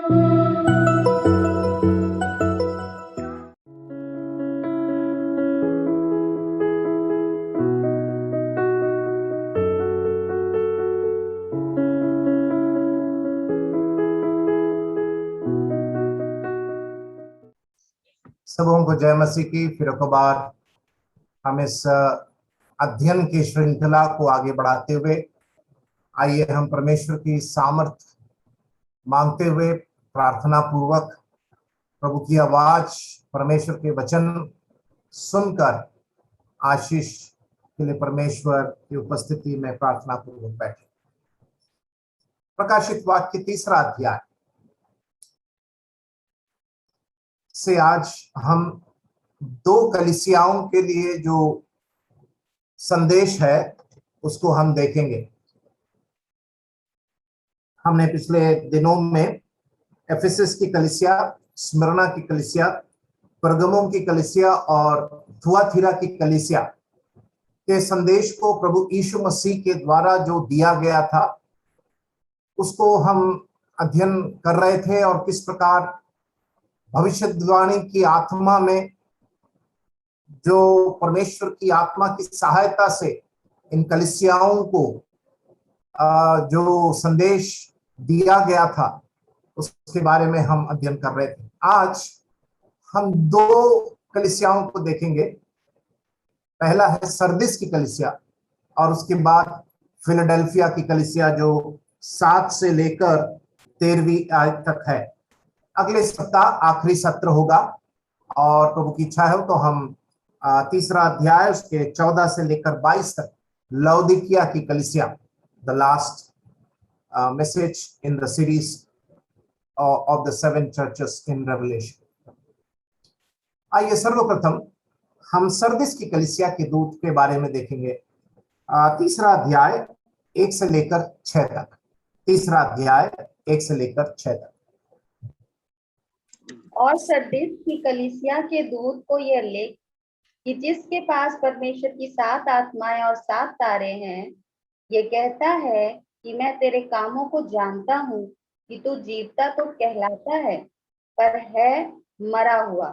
सबों को जय मसीह की। फिर एक बार हम इस अध्ययन की श्रृंखला को आगे बढ़ाते हुए आइए हम परमेश्वर की सामर्थ मांगते हुए प्रार्थना पूर्वक प्रभु की आवाज, परमेश्वर के वचन सुनकर आशीष के लिए परमेश्वर की उपस्थिति में प्रार्थना पूर्वक बैठे। प्रकाशित वाक्य 3रा अध्याय से आज हम 2 कलीसियाओं के लिए जो संदेश है उसको हम देखेंगे। हमने पिछले दिनों में एफेसस की कलीसिया, स्मिर्ना की कलीसिया, परगमुम की कलीसिया और थुआतीरा की कलीसिया के संदेश को प्रभु यीशु मसीह के द्वारा जो दिया गया था उसको हम अध्ययन कर रहे थे और किस प्रकार भविष्यवाणी की आत्मा में जो परमेश्वर की आत्मा की सहायता से इन कलीसियाओं को जो संदेश दिया गया था उसके बारे में हम अध्ययन कर रहे थे। आज हम 2 कलीसियाओं को देखेंगे। पहला है सरदिस की कलीसिया और उसके बाद फिलाडेल्फिया की कलीसिया जो 7 से लेकर 13वीं आयत तक है। अगले सप्ताह आखिरी सत्र होगा और प्रभु की इच्छा है तो हम 3रा अध्याय उसके 14 से लेकर 22 तक लौदीकिया की कलीसिया, the last message in the series of the 7 churches in revelation. आइए सर्वप्रथम हम सरदिस की कलीसिया के दूत के बारे में देखेंगे। 3रा अध्याय 1 से लेकर 6 तक। 3रा अध्याय 1 से लेकर 6 तक। और सरदिस की कलीसिया के दूत को यह लिख कि जिसके पास परमेश्वर की 7 आत्माएं और 7 तारे हैं, ये कहता है कि मैं तेरे कामों को जानता हूँ कि तू जीवता तो कहलाता है पर है मरा हुआ।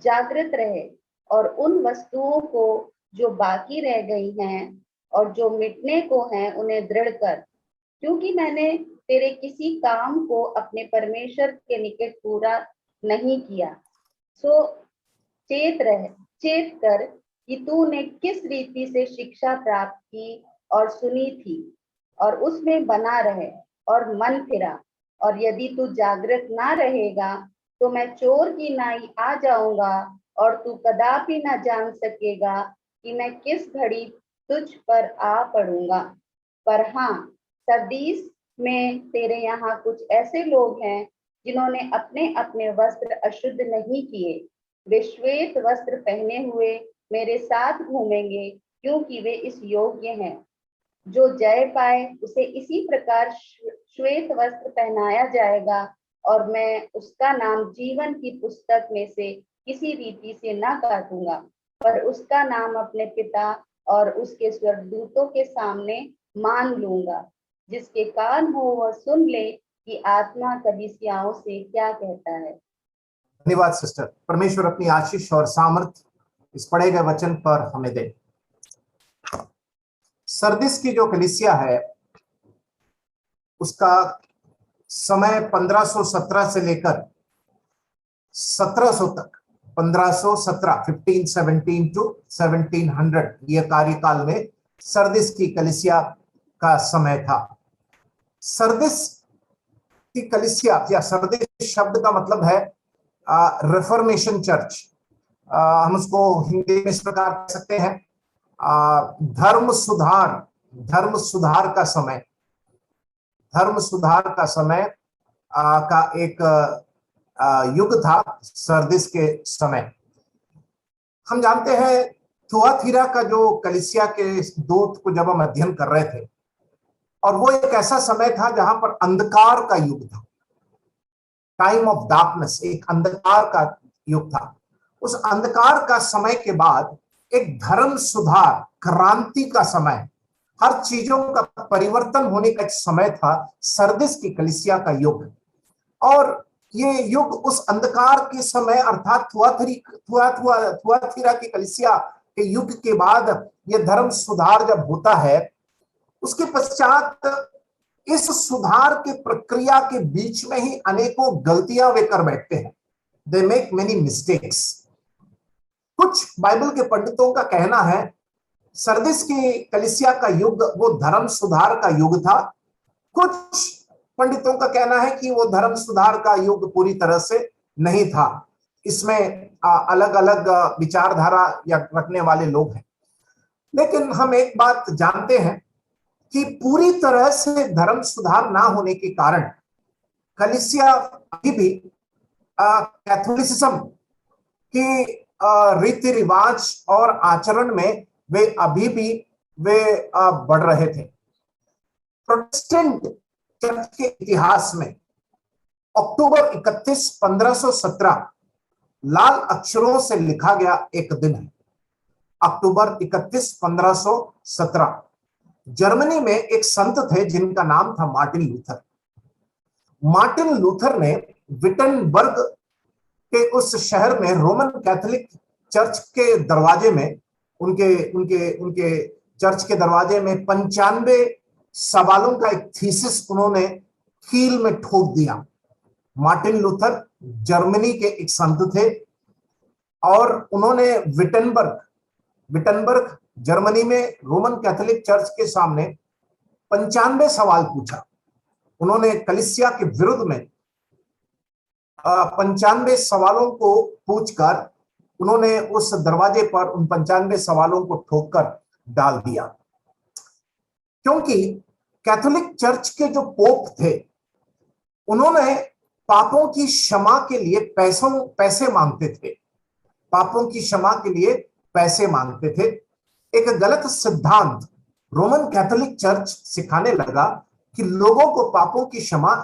जागृत रहे और उन वस्तुओं को जो बाकी रह गई हैं और जो मिटने को हैं उन्हें दृढ़ कर, क्योंकि मैंने तेरे किसी काम को अपने परमेश्वर के निकट पूरा नहीं किया। सो चेत कर कि तूने किस रीति से शिक्षा प्राप्त की और सुनी थी और उसमें बना रहे और मन फिरा। और यदि तू जागृत ना रहेगा तो मैं चोर की नाई आ जाऊंगा और तू कदापि ना जान सकेगा कि मैं किस घड़ी तुझ पर आ पड़ूंगा। पर हाँ, सरदीस में तेरे यहाँ कुछ ऐसे लोग हैं जिन्होंने अपने अपने वस्त्र अशुद्ध नहीं किए। वे श्वेत वस्त्र पहने हुए मेरे साथ घूमेंगे, क्योंकि वे इस योग्य हैं। जो जय पाए उसे इसी प्रकार श्वेत वस्त्र पहनाया जाएगा और मैं उसका नाम जीवन की पुस्तक में से किसी रीति से ना काटूंगा, पर उसका नाम अपने पिता और उसके स्वर्गदूतों के सामने मान लूंगा। जिसके कान हो वह सुन ले कि आत्मा कलीसियाओं से क्या कहता है। धन्यवाद सिस्टर। परमेश्वर अपनी आशीष और सामर्थ इस पढ़े गए वचन पर हमें दे। सरदिस की जो कलीसिया है उसका समय 1517 से लेकर 1700 तक, 1517 1517 टू 1700 यह कार्यकाल में सरदिस की कलीसिया का समय था। सरदिस की कलीसिया या सरदिस शब्द का मतलब है रिफॉर्मेशन चर्च। हम उसको हिंदी में इस प्रकार कह सकते हैं धर्म सुधार का समय, धर्म सुधार का समय का एक युग था सरदिस के समय। हम जानते हैं थुआतीरा का जो कलीसिया के दूत को जब हम अध्ययन कर रहे थे और वो एक ऐसा समय था जहां पर अंधकार का युग था, टाइम ऑफ डार्कनेस, एक अंधकार का युग था। उस अंधकार का समय के बाद एक धर्म सुधार, क्रांति का समय, हर चीजों का परिवर्तन होने का एक समय था सरदिस की कलीसिया का युग। और ये युग उस अंधकार के समय अर्थात थुआतीरा की कलीसिया के युग के बाद ये धर्म सुधार जब होता है, उसके पश्चात इस सुधार के प्रक्रिया के बीच में ही अनेकों गलतियां वे कर बैठते हैं। They make many mistakes. कुछ बाइबल के पंडितों का कहना है सरदिस की कलीसिया का युग वो धर्म सुधार का युग था। कुछ पंडितों का कहना है कि वो धर्म सुधार का युग पूरी तरह से नहीं था। इसमें अलग अलग विचारधारा या रखने वाले लोग हैं। लेकिन हम एक बात जानते हैं कि पूरी तरह से धर्म सुधार ना होने के कारण कलीसिया अभी भी कैथोलिसिज्म की रीति रिवाज और आचरण में वे अभी भी बढ़ रहे थे। प्रोटेस्टेंट चर्च के इतिहास में अक्टूबर 31, 1517 लाल अक्षरों से लिखा गया एक दिन है। अक्टूबर 31, 1517 जर्मनी में एक संत थे जिनका नाम था मार्टिन लूथर। मार्टिन लूथर ने विटनबर्ग के उस शहर में रोमन कैथोलिक चर्च के दरवाजे में उनके उनके उनके चर्च के दरवाजे में 95 सवालों का एक थीसिस उन्होंने कील में ठोक दिया। मार्टिन लूथर जर्मनी के एक संत थे और उन्होंने विटनबर्ग जर्मनी में रोमन कैथोलिक चर्च के सामने 95 सवाल पूछा। उन्होंने कलीसिया के विरुद्ध में 95 सवालों को पूछकर उन्होंने उस दरवाजे पर उन 95 सवालों को ठोककर डाल दिया। क्योंकि कैथोलिक चर्च के जो पोप थे उन्होंने पापों की क्षमा के लिए पैसे मांगते थे। पापों की क्षमा के लिए पैसे मांगते थे। एक गलत सिद्धांत रोमन कैथोलिक चर्च सिखाने लगा कि लोगों को पापों की क्षमा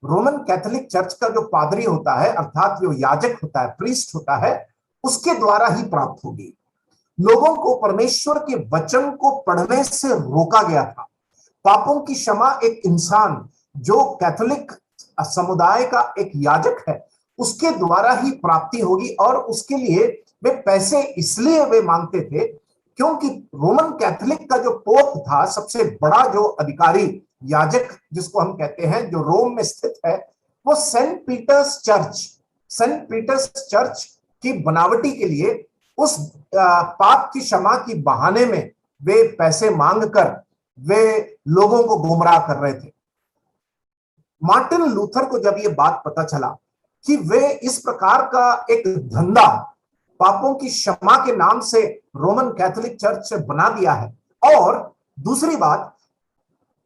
रोमन कैथोलिक चर्च का जो पादरी होता है अर्थात जो याजक होता है, प्रीस्ट होता है, उसके द्वारा ही प्राप्त होगी। लोगों को परमेश्वर के वचन को पढ़ने से रोका गया था। पापों की क्षमा एक इंसान जो कैथोलिक समुदाय का एक याजक है उसके द्वारा ही प्राप्ति होगी और उसके लिए वे पैसे इसलिए वे मांगते थे क्योंकि रोमन कैथोलिक का जो पोप था, सबसे बड़ा जो अधिकारी याजक जिसको हम कहते हैं, जो रोम में स्थित है, वो सेंट पीटर्स चर्च की बनावटी के लिए उस पाप की क्षमा की बहाने में वे पैसे मांगकर वे लोगों को गुमराह कर रहे थे। मार्टिन लूथर को जब ये बात पता चला कि वे इस प्रकार का एक धंधा पापों की क्षमा के नाम से रोमन कैथोलिक चर्च से बना दिया है, और दूसरी बात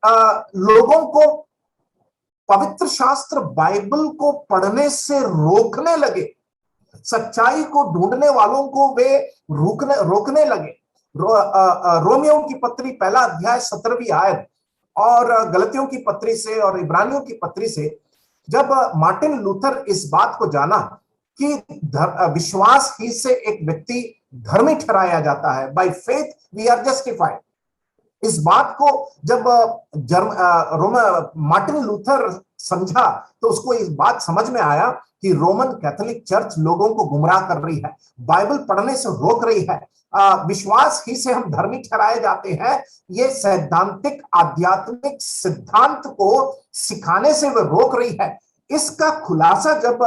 लोगों को पवित्र शास्त्र बाइबल को पढ़ने से रोकने लगे, सच्चाई को ढूंढने वालों को वे रोकने लगे। रोमियों की पत्री 1 अध्याय 17वीं आयत और गलतियों की पत्री से और इब्रानियों की पत्री से जब मार्टिन लूथर इस बात को जाना कि विश्वास ही से एक व्यक्ति धर्मी ठहराया जाता है, by faith we are justified, इस बात को जब मार्टिन लूथर समझा तो उसको इस बात समझ में आया कि रोमन कैथोलिक चर्च लोगों को गुमराह कर रही है, बाइबल पढ़ने से रोक रही है, विश्वास ही से हम धर्मी ठहराए जाते हैं, ये सैद्धांतिक आध्यात्मिक सिद्धांत को सिखाने से वह रोक रही है। इसका खुलासा जब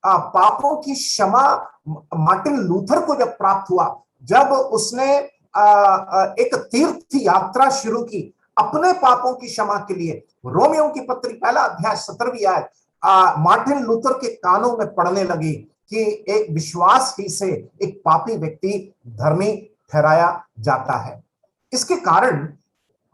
पापों की क्षमा मार्टिन लूथर को जब प्राप्त हुआ, जब उसने एक तीर्थ यात्रा शुरू की अपने पापों की क्षमा के लिए, रोमियों की पत्री 1 अध्याय 17वीं आयत मार्टिन लूथर के कानों में पड़ने लगी कि एक विश्वास ही से एक पापी व्यक्ति धर्मी ठहराया जाता है। इसके कारण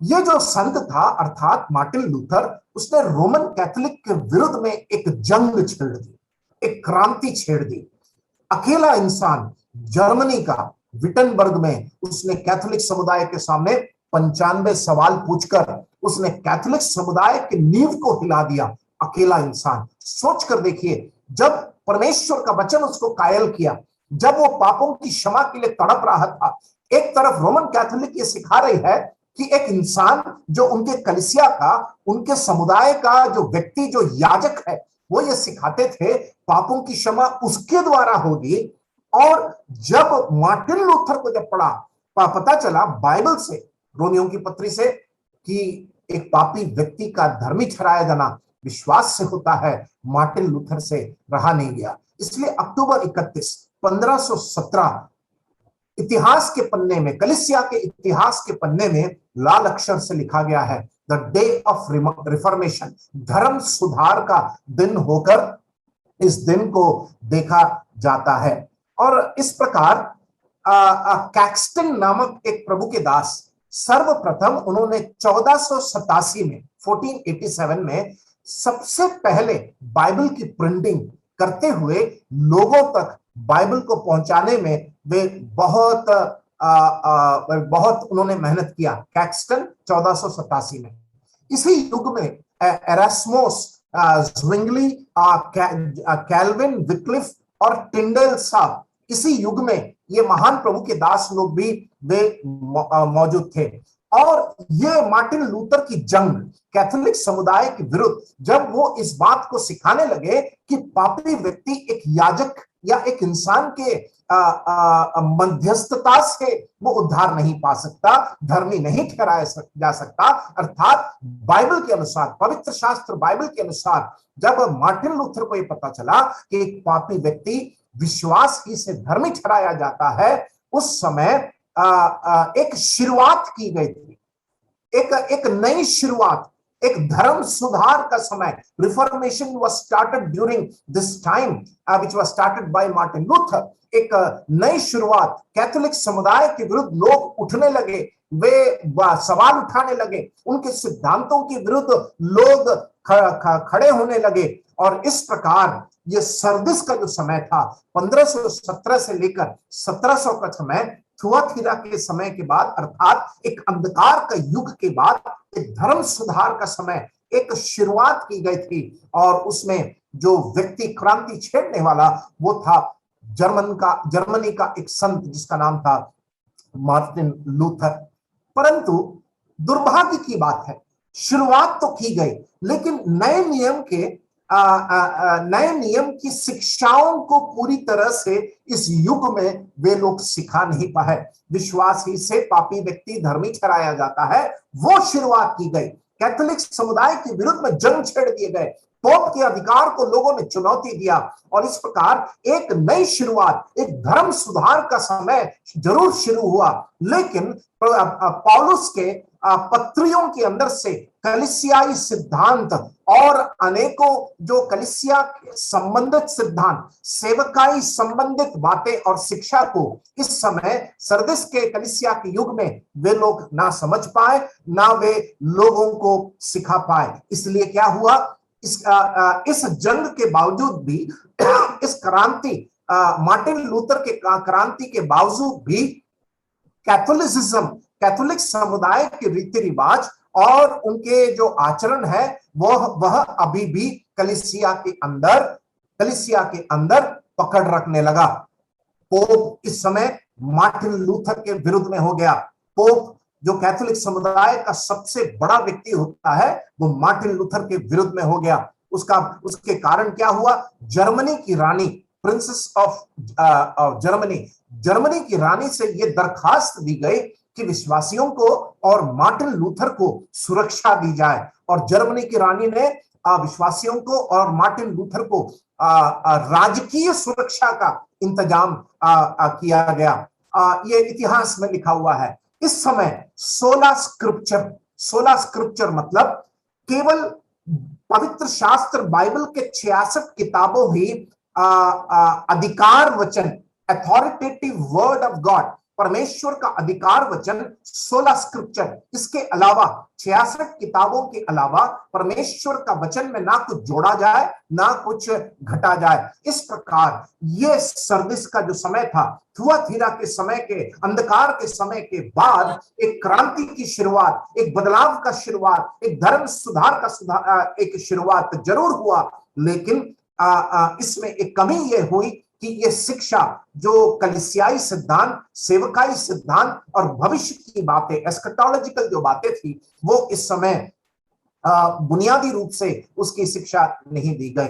ये जो संत था अर्थात मार्टिन लूथर, उसने रोमन कैथोलिक के विरुद्ध में एक जंग छेड़ दी, एक क्रांति छेड़ दी। अकेला इंसान जर्मनी का विटनबर्ग में उसने कैथोलिक समुदाय के सामने 95 सवाल पूछकर उसने कैथोलिक समुदाय की नींव को हिला दिया। अकेला इंसान, सोच कर देखिए, जब परमेश्वर का वचन उसको कायल किया, जब वो पापों की क्षमा के लिए तड़प रहा था, एक तरफ रोमन कैथोलिक ये सिखा रही है कि एक इंसान जो उनके कलीसिया का, उनके समुदाय का जो व्यक्ति, जो याजक है, वो ये सिखाते थे पापों की क्षमा उसके द्वारा होगी। और जब मार्टिन लूथर को जब पता चला बाइबल से, रोमियों की पत्री से, कि एक पापी व्यक्ति का धर्मी ठहराया जाना विश्वास से होता है, मार्टिन लूथर से रहा नहीं गया। इसलिए अक्टूबर 31, 1517 इतिहास के पन्ने में, कलीसिया के इतिहास के पन्ने में लाल अक्षर से लिखा गया है, द डे ऑफ रिफॉर्मेशन, धर्म सुधार का दिन होकर इस दिन को देखा जाता है। और इस प्रकार कैक्सटन नामक एक प्रभु के दास सर्वप्रथम उन्होंने 1487 में 1487 में सबसे पहले बाइबल की प्रिंटिंग करते हुए लोगों तक बाइबल को पहुंचाने में वे बहुत उन्होंने मेहनत किया। कैक्सटन 1487 में। इसी युग में एरास्मोस, zwingli, कैल्विन, विक्लिफ और टिंडल साहब, इसी युग में ये महान प्रभु के दास लोग भी वे मौजूद थे। और ये मार्टिन लूथर की जंग कैथोलिक समुदाय के विरुद्ध, जब वो इस बात को सिखाने लगे कि पापी व्यक्ति एक याजक या एक इंसान के मध्यस्थता से वो उद्धार नहीं पा सकता, धर्मी नहीं ठहराया जा सकता, अर्थात बाइबल के अनुसार, पवित्र शास्त्र बाइबल के अनुसार, जब मार्टिन लूथर को ये पता चला कि एक पापी व्यक्ति विश्वास ही से धर्मी ठहराया जाता है, उस समय एक शुरुआत की गई थी, एक नई शुरुआत, एक धर्म सुधार का समय। Reformation was started during this time which was started by Martin Luther. एक नई शुरुआत, कैथोलिक समुदाय के विरुद्ध लोग उठने लगे, वे सवाल उठाने लगे, उनके सिद्धांतों के विरुद्ध लोग खड़े होने लगे। और इस प्रकार ये सरदिस का जो समय था, 1517 से लेकर 1700 का समय, थुआतीरा के समय के बाद, अर्थात एक अंधकार का युग के बाद एक धर्म सुधार का समय, एक शुरुआत की गई थी। और उसमें जो व्यक्ति क्रांति छेड़ने वाला वो था जर्मनी का एक संत जिसका नाम था मार्टिन लूथर। परंतु दुर्भाग्य की बात है, शुरुआत तो की गई, लेकिन नए नियम की शिक्षाओं को पूरी तरह से इस युग में वे लोग सिखा नहीं पाए। विश्वास ही से पापी व्यक्ति धर्मी ठहराया जाता है, वो शुरुआत की गई। कैथोलिक समुदाय के विरुद्ध में जंग छेड़ दिए गए, पोप के अधिकार को लोगों ने चुनौती दिया, और इस प्रकार एक नई शुरुआत, एक धर्म सुधार का समय जरूर शुरू हुआ। लेकिन पौलुस के पत्रियों के अंदर से कलीसियाई सिद्धांत और अनेकों जो कलीसिया संबंधित सिद्धांत, सेवकाई संबंधित बातें और शिक्षा को इस समय सरदिस के कलीसिया के युग में वे लोग ना समझ पाए, ना वे लोगों को सिखा पाए। इसलिए क्या हुआ, इस जंग के बावजूद भी, इस क्रांति, मार्टिन लूथर के क्रांति के बावजूद भी कैथोलिसिज्म, कैथोलिक समुदाय के रीति रिवाज और उनके जो आचरण है वह अभी भी कलीसिया के अंदर पकड़ रखने लगा। पोप इस समय मार्टिन लूथर के विरुद्ध में हो गया। पोप जो कैथोलिक समुदाय का सबसे बड़ा व्यक्ति होता है वो मार्टिन लूथर के विरुद्ध में हो गया। उसके कारण क्या हुआ, जर्मनी की रानी, प्रिंसेस ऑफ जर्मनी की रानी से यह दरखास्त दी गई कि विश्वासियों को और मार्टिन लूथर को सुरक्षा दी जाए। और जर्मनी की रानी ने विश्वासियों को और मार्टिन लूथर को राजकीय सुरक्षा का इंतजाम किया गया। ये इतिहास में लिखा हुआ है। इस समय 16 स्क्रिप्चर मतलब केवल पवित्र शास्त्र बाइबल के 66 किताबों ही अधिकार वचन, अथॉरिटेटिव वर्ड ऑफ गॉड, परमेश्वर का अधिकार वचन 16 स्क्रिप्चर, इसके अलावा 66 किताबों के अलावा परमेश्वर का वचन में ना कुछ जोड़ा जाए ना कुछ घटा जाए। इस प्रकार ये सरदिस का जो समय था, थुआतीरा के समय के, अंधकार के समय के बाद एक क्रांति की शुरुआत, एक बदलाव का शुरुआत, एक धर्म सुधार का एक शुरुआत जरूर हुआ। लेकिन इसमें एक कमी यह हुई कि ये शिक्षा जो कलीसियाई सिद्धांत, सेवकाई सिद्धांत और भविष्य की बातें, एस्कटोलॉजिकल जो बातें थी, वो इस समय बुनियादी रूप से उसकी शिक्षा नहीं दी गई।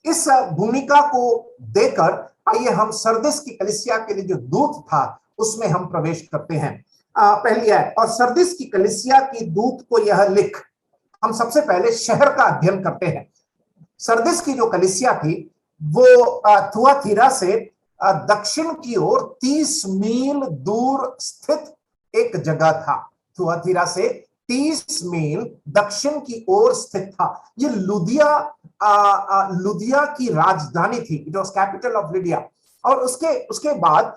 इस भूमिका को देकर आइए हम सरदिस की कलीसिया के लिए जो दूत था उसमें हम प्रवेश करते हैं। पहली है, और सरदिस की कलीसिया की दूत को यह लिख। हम सबसे पहले शहर का अध्ययन करते हैं। सरदिस की जो कलीसिया थी वो थुआतीरा से दक्षिण की ओर 30 मील दूर स्थित एक जगह था। थुआतीरा से 30 मील दक्षिण की ओर स्थित था। ये लुदिया की राजधानी थी। It was capital of Lydia. और उसके बाद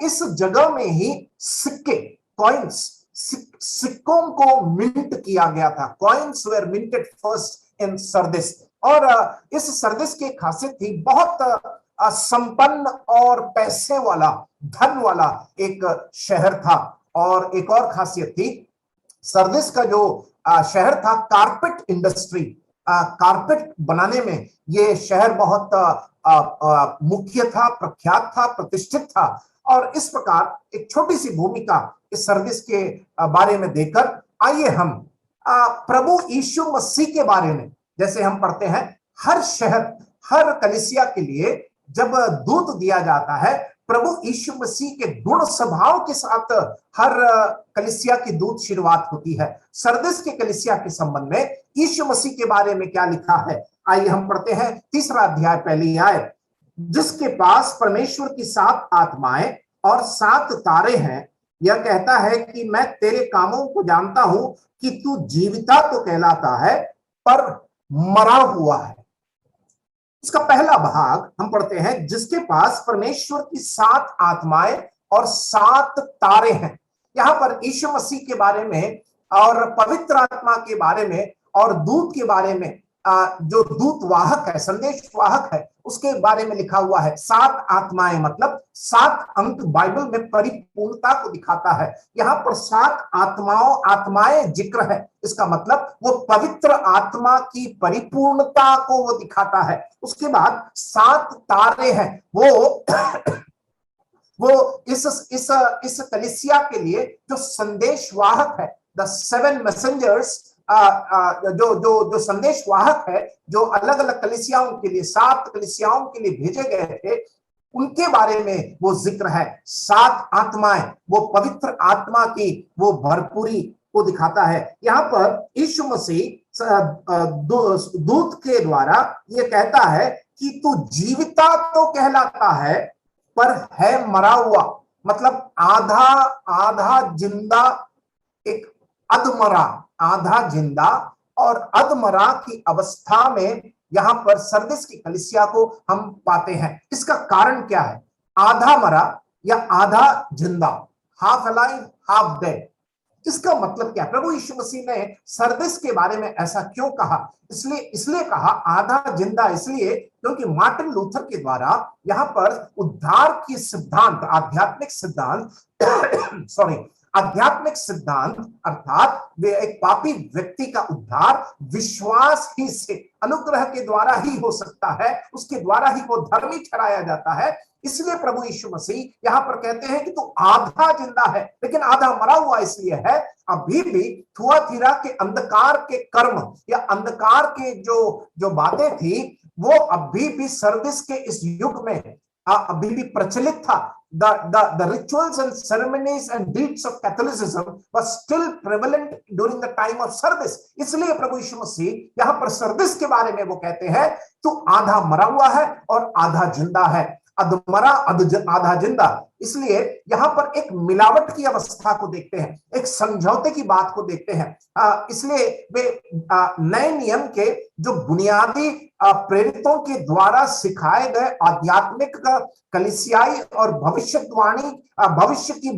इस जगह में ही सिक्के, कॉइन्स, सिक्कों को मिंट किया गया था। Coins were minted first in Sardis. और इस सरदिस की खासियत थी, बहुत संपन्न और पैसे वाला, धन वाला एक शहर था। और एक और खासियत थी, सरदिस का जो शहर था, कारपेट इंडस्ट्री, कारपेट बनाने में ये शहर बहुत मुख्य था, प्रख्यात था, प्रतिष्ठित था। और इस प्रकार एक छोटी सी भूमिका इस सरदिस के बारे में देकर आइए हम प्रभु यीशु मसीह के बारे में, जैसे हम पढ़ते हैं हर शहर, हर कलीसिया के लिए जब दूत दिया जाता है, प्रभु यीशु मसीह के गुण स्वभाव के साथ हर कलीसिया की दूत शुरुआत होती है। सरदिस के कलीसिया के संबंध में यीशु मसीह के बारे में क्या लिखा है, आइए हम पढ़ते हैं 3 अध्याय पहली आयत। जिसके पास परमेश्वर की 7 आत्माएं और 7 तारे हैं, यह कहता है कि मैं तेरे कामों को जानता हूं कि तू जीविता तो कहलाता है पर मरा हुआ है। इसका पहला भाग हम पढ़ते हैं, जिसके पास परमेश्वर की 7 आत्माएं और 7 तारे हैं। यहां पर यीशु मसीह के बारे में और पवित्र आत्मा के बारे में और दूत के बारे में, जो दूत वाहक है, संदेश वाहक है, उसके बारे में लिखा हुआ है। 7 आत्माएं मतलब 7 अंक बाइबल में परिपूर्णता को दिखाता है। यहाँ पर 7 आत्माएं जिक्र है। इसका मतलब वो पवित्र आत्मा की परिपूर्णता को वो दिखाता है। उसके बाद 7 तारे हैं, वो इस कलीसिया के लिए जो संदेश वाहक है, द 7 मैसेंजर्स, जो संदेश वाहक है, जो अलग अलग कलीसियाओं के लिए, 7 कलीसियाओं के लिए भेजे गए थे, उनके बारे में वो जिक्र है। 7 आत्माएं, वो पवित्र आत्मा की वो भरपूरी को दिखाता है। यहाँ पर यीशु मसीह दूत के द्वारा ये कहता है कि तू जीविता तो कहलाता है पर है मरा हुआ। मतलब आधा जिंदा, एक अधमरा, आधा जिंदा और अधमरा की अवस्था में यहां पर सरदिस की कलीसिया को हम पाते हैं। इसका कारण क्या है? आधा मरा या आधा जिंदा, हाफ अलाइव हाफ डेड। इसका मतलब क्या? प्रभु यीशु मसीह ने सरदिस के बारे में ऐसा क्यों कहा? इसलिए कहा आधा जिंदा, इसलिए क्योंकि मार्टिन लूथर के द्वारा यहां पर उद्धार की सिद्धांत, आध्यात्मिक सिद्धांत अर्थात वे एक पापी व्यक्ति का उद्धार विश्वास ही से, अनुग्रह के द्वारा ही हो सकता है, उसके द्वारा ही वो धर्मी ठहराया जाता है। इसलिए प्रभु यीशु मसीह यहां पर कहते हैं कि तू आधा जिंदा है लेकिन आधा मरा हुआ इसलिए है, अभी भी थुआतीरा के अंधकार के कर्म या अंधकार के जो बातें थी वो अभी भी सरदिस के इस युग में अभी भी प्रचलित था। The rituals and ceremonies and deeds of Catholicism was still prevalent during the time of Sardis. इसलिए प्रभु यीशु मसीह यहाँ पर सरदिस के बारे में वो कहते हैं तू आधा मरा हुआ है और आधा जिंदा है, अधमरा आधा जिंदा। इसलिए यहां पर एक मिलावट की अवस्था को देखते हैं, एक समझौते की बात को देखते हैं। इसलिए वे नए नियम के जो बुनियादी प्रेरितों के द्वारा सिखाए गए आध्यात्मिक कलीसियाई और भविष्य की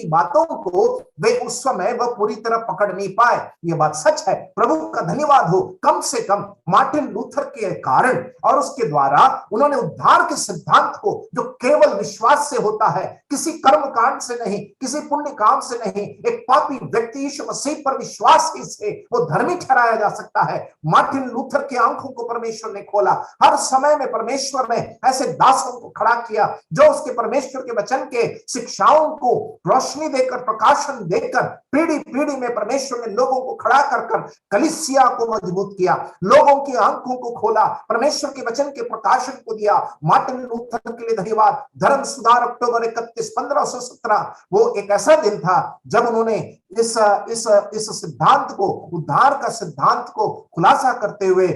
बातों को वे उस समय वह पूरी तरह पकड़ नहीं पाए। ये बात सच है। प्रभु का धन्यवाद हो, कम से कम मार्टिन लूथर के कारण और उसके द्वारा उन्होंने उद्धार के सिद्धांत को जो केवल विश्वास से होता है, किसी कर्म कांड से नहीं, किसी पुण्य काम से नहीं। एक पापी व्यक्ति यीशु मसीह पर विश्वास ही से वो धर्मी ठहराया जा सकता है। मार्टिन लूथर की आंखों को परमेश्वर ने खोला। हर समय में परमेश्वर ने ऐसे दासों को खड़ा किया जो उसके परमेश्वर के वचन के शिक्षाओं को रोशनी देकर, प्रकाशन देकर पीढ़ी पीढ़ी में परमेश्वर ने लोगों को खड़ा कर कलीसिया को मजबूत किया, लोगों की आंखों को खोला, परमेश्वर के वचन के प्रकाशन को दिया। मार्टिन लूथर के लिए धन्यवाद। धर्म सुधार अक्टूबर 31, 1517 वो एक ऐसा दिन था जब उन्होंने इस सिद्धांत को, उद्धार का सिद्धांत को खुलासा करते हुए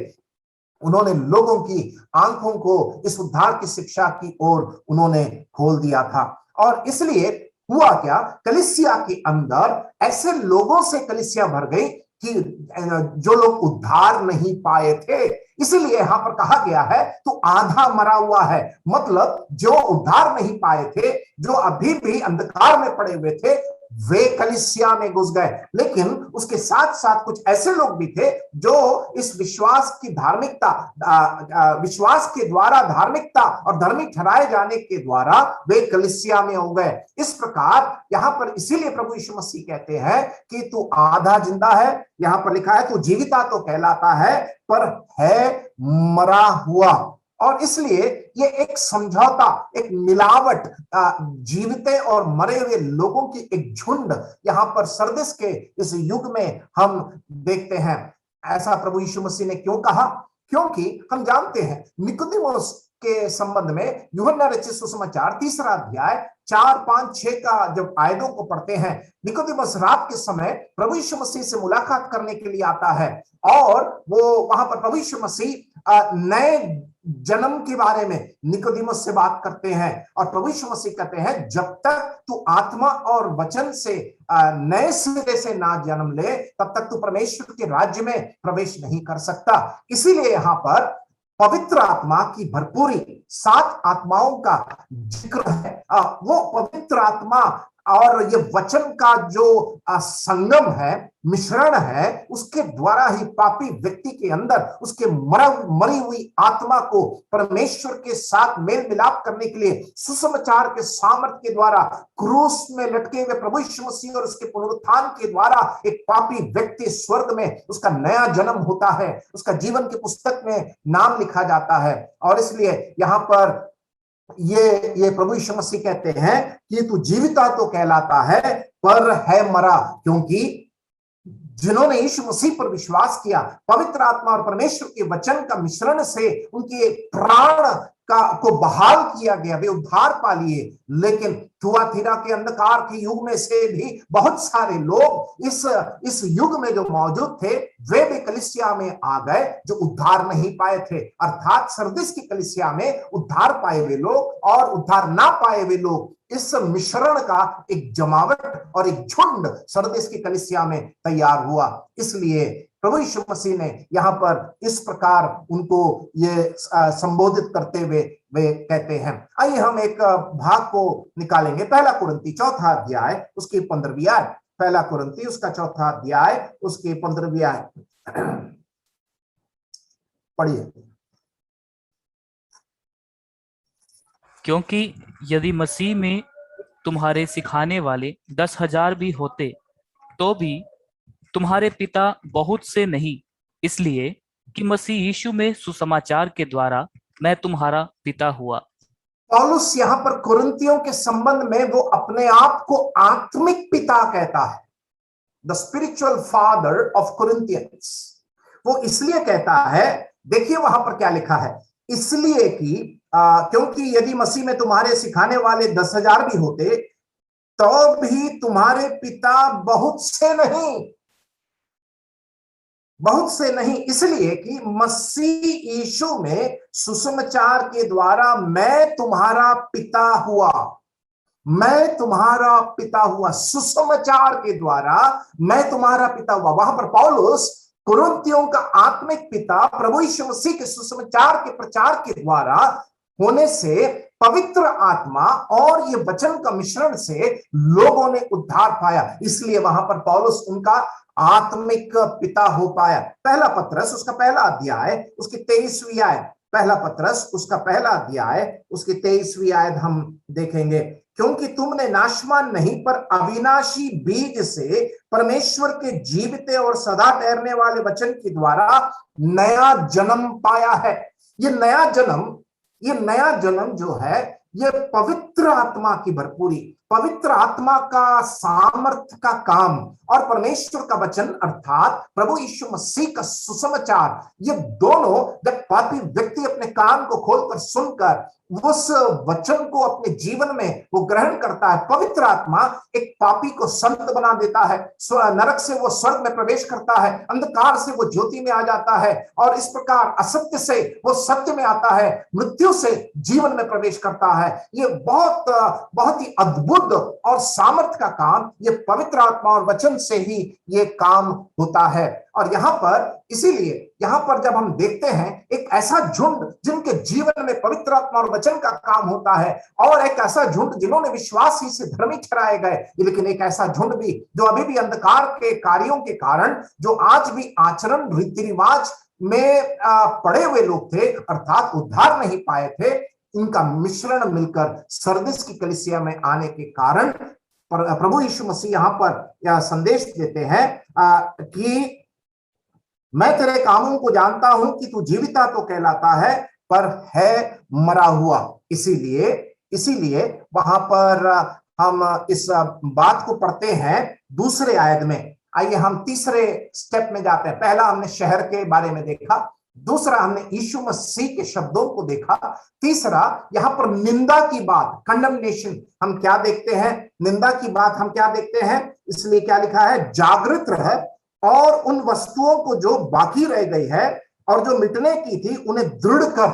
उन्होंने लोगों की आंखों को इस उद्धार की शिक्षा की ओर उन्होंने खोल दिया था। और इसलिए हुआ क्या, कलीसिया के अंदर ऐसे लोगों से कलीसिया भर गई कि जो लोग उद्धार नहीं पाए थे। इसीलिए यहां पर कहा गया है तो आधा मरा हुआ है, मतलब जो उद्धार नहीं पाए थे, जो अभी भी अंधकार में पड़े हुए थे, वे कलीसिया में घुस गए। लेकिन उसके साथ साथ कुछ ऐसे लोग भी थे जो इस विश्वास की धार्मिकता, विश्वास के द्वारा धार्मिकता और धर्मी ठहराए जाने के द्वारा वे कलीसिया में हो गए। इस प्रकार यहां पर इसीलिए प्रभु यीशु मसीह कहते हैं कि तू आधा जिंदा है। यहां पर लिखा है तू जीविता तो कहलाता है पर है मरा हुआ। और इसलिए ये एक समझौता, एक मिलावट, जीविते और मरे हुए लोगों की एक झुंड यहां पर सरदिस के इस युग में हम देखते हैं। ऐसा प्रभु यीशु मसीह ने क्यों कहा? क्योंकि हम जानते हैं निकोदेमुस के संबंध में यूहन्ना रचित सुसमाचार 3 अध्याय 4, 5, 6 का जब आयतों को पढ़ते हैं, निकोदेमुस रात के समय प्रभु यीशु मसीह से मुलाकात करने के लिए आता है और वो वहां पर प्रभु यीशु मसीह नए जन्म के बारे में निकोदेमुस से बात करते हैं और प्रभु यीशु मसीह कहते हैं जब तक तू आत्मा और वचन से नए सिरे से ना जन्म ले तब तक तू परमेश्वर के राज्य में प्रवेश नहीं कर सकता। इसीलिए यहां पर पवित्र आत्मा की भरपूरी, 7 आत्माओं का जिक्र है। वो पवित्र आत्मा और ये वचन का जो संगम है, मिश्रण है, उसके द्वारा ही पापी व्यक्ति के अंदर उसके मरी हुई आत्मा को परमेश्वर के साथ मेल मिलाप करने के लिए सुसमाचार के सामर्थ्य के द्वारा क्रूस में लटके हुए प्रभु यीशु मसीह और उसके पुनरुत्थान के द्वारा एक पापी व्यक्ति स्वर्ग में उसका नया जन्म होता है, उसका जीवन की पुस्तक में नाम लिखा जाता है। और इसलिए यहां पर ये प्रभु यीशु मसीह कहते हैं कि तू जीविता तो कहलाता है पर है मरा, क्योंकि जिन्होंने यीशु मसीह पर विश्वास किया, पवित्र आत्मा और परमेश्वर के वचन का मिश्रण से उनके प्राण को बहाल किया गया, वे उद्धार पा लिए। लेकिन थुआतीरा के अंधकार के युग में से भी बहुत सारे लोग इस युग में जो मौजूद थे वे भी कलीसिया में आ गए जो उद्धार नहीं पाए थे। अर्थात सरदिस की कलीसिया में उद्धार पाए हुए लोग और उद्धार ना पाए हुए लोग, इस मिश्रण का एक जमावट और एक झुंड सरदिस की कलीसिया में तैयार हुआ। इसलिए प्रभु यीशु मसीह ने यहाँ पर इस प्रकार उनको ये संबोधित करते हुए वे कहते हैं। आइए हम एक भाग को निकालेंगे। 1 कुरिन्ती 4 अध्याय उसकी 15वीं आयत। 1 कुरिन्ती उसका 4 अध्याय उसकी 15वीं आयत पढ़िए। क्योंकि यदि मसीह में तुम्हारे सिखाने वाले 10,000 भी होते तो भी तुम्हारे पिता बहुत से नहीं, इसलिए कि मसीह यीशु में सुसमाचार के द्वारा मैं तुम्हारा पिता हुआ। पौलुस यहाँ पर कुरिन्तियों के संबंध में वो अपने आप को आत्मिक पिता कहता है, the spiritual father of Corinthians. वो इसलिए कहता है, देखिए वहां पर क्या लिखा है, इसलिए कि क्योंकि यदि मसीह में तुम्हारे सिखाने वाले 10,000 भी होते तो भी तुम्हारे पिता बहुत से नहीं, बहुत से नहीं, इसलिए कि मसीह यीशु में सुसमाचार के द्वारा मैं तुम्हारा पिता हुआ, मैं तुम्हारा पिता हुआ, सुसमाचार के द्वारा मैं तुम्हारा पिता हुआ। वहां पर पौलुस कुरिन्थियों का आत्मिक पिता प्रभु यीशु मसीह के सुसमाचार के प्रचार के द्वारा होने से पवित्र आत्मा और ये वचन का मिश्रण से लोगों ने उद्धार पाया, इसलिए वहां पर पौलुस उनका आत्मिक पिता हो पाया। 1 पत्रस उसका 1 अध्याय उसकी 23वीं आयत, पहला पत्रस उसका पहला अध्याय उसकी 23वीं आयत हम देखेंगे। क्योंकि तुमने नाशवान नहीं पर अविनाशी बीज से परमेश्वर के जीवित और सदा ठहरने वाले वचन के द्वारा नया जन्म पाया है। ये नया जन्म जो है ये पवित्र आत्मा की भरपूरी, पवित्र आत्मा का सामर्थ का काम और परमेश्वर का वचन अर्थात प्रभु यीशु मसीह का सुसमाचार, ये दोनों जब पापी व्यक्ति अपने कान को खोलकर सुनकर उस वचन को अपने जीवन में वो ग्रहण करता है, पवित्र आत्मा एक पापी को संत बना देता है। नरक से वो स्वर्ग में प्रवेश करता है, अंधकार से वो ज्योति में आ जाता है और इस प्रकार असत्य से वो सत्य में आता है, मृत्यु से जीवन में प्रवेश करता है। ये बहुत ही अद्भुत और सामर्थ का काम ये पवित्र आत्मा और वचन से ही ये काम होता है। और इसीलिए यहां पर जब हम देखते हैं एक ऐसा झुंड जिनके जीवन में पवित्र आत्मा और वचन का काम होता है और एक ऐसा झुंड जिन्होंने विश्वास ही से धर्मी ठहराए गए, लेकिन एक ऐसा झुंड भी जो अभी भी अंधकार के कार्यों के कारण जो आज भी आचरण रीति रिवाज में पड़े हुए लोग थे अर्थात उद्धार नहीं पाए थे, इनका मिश्रण मिलकर सरदिस की कलीसिया में आने के कारण प्रभु यीशु मसीह यहां पर यह संदेश देते हैं कि मैं तेरे कामों को जानता हूं कि तू जीविता तो कहलाता है पर है मरा हुआ। इसीलिए वहां पर हम इस बात को पढ़ते हैं दूसरे आयत में। आइए हम तीसरे स्टेप में जाते हैं। पहला हमने शहर के बारे में देखा, दूसरा हमने यीशु मसीह के शब्दों को देखा, तीसरा यहां पर निंदा की बात, कंडमनेशन हम क्या देखते हैं, निंदा की बात हम क्या देखते हैं। इसलिए क्या लिखा है, जागृत रह और उन वस्तुओं को जो बाकी रह गई है और जो मिटने की थी उन्हें दृढ़ कर।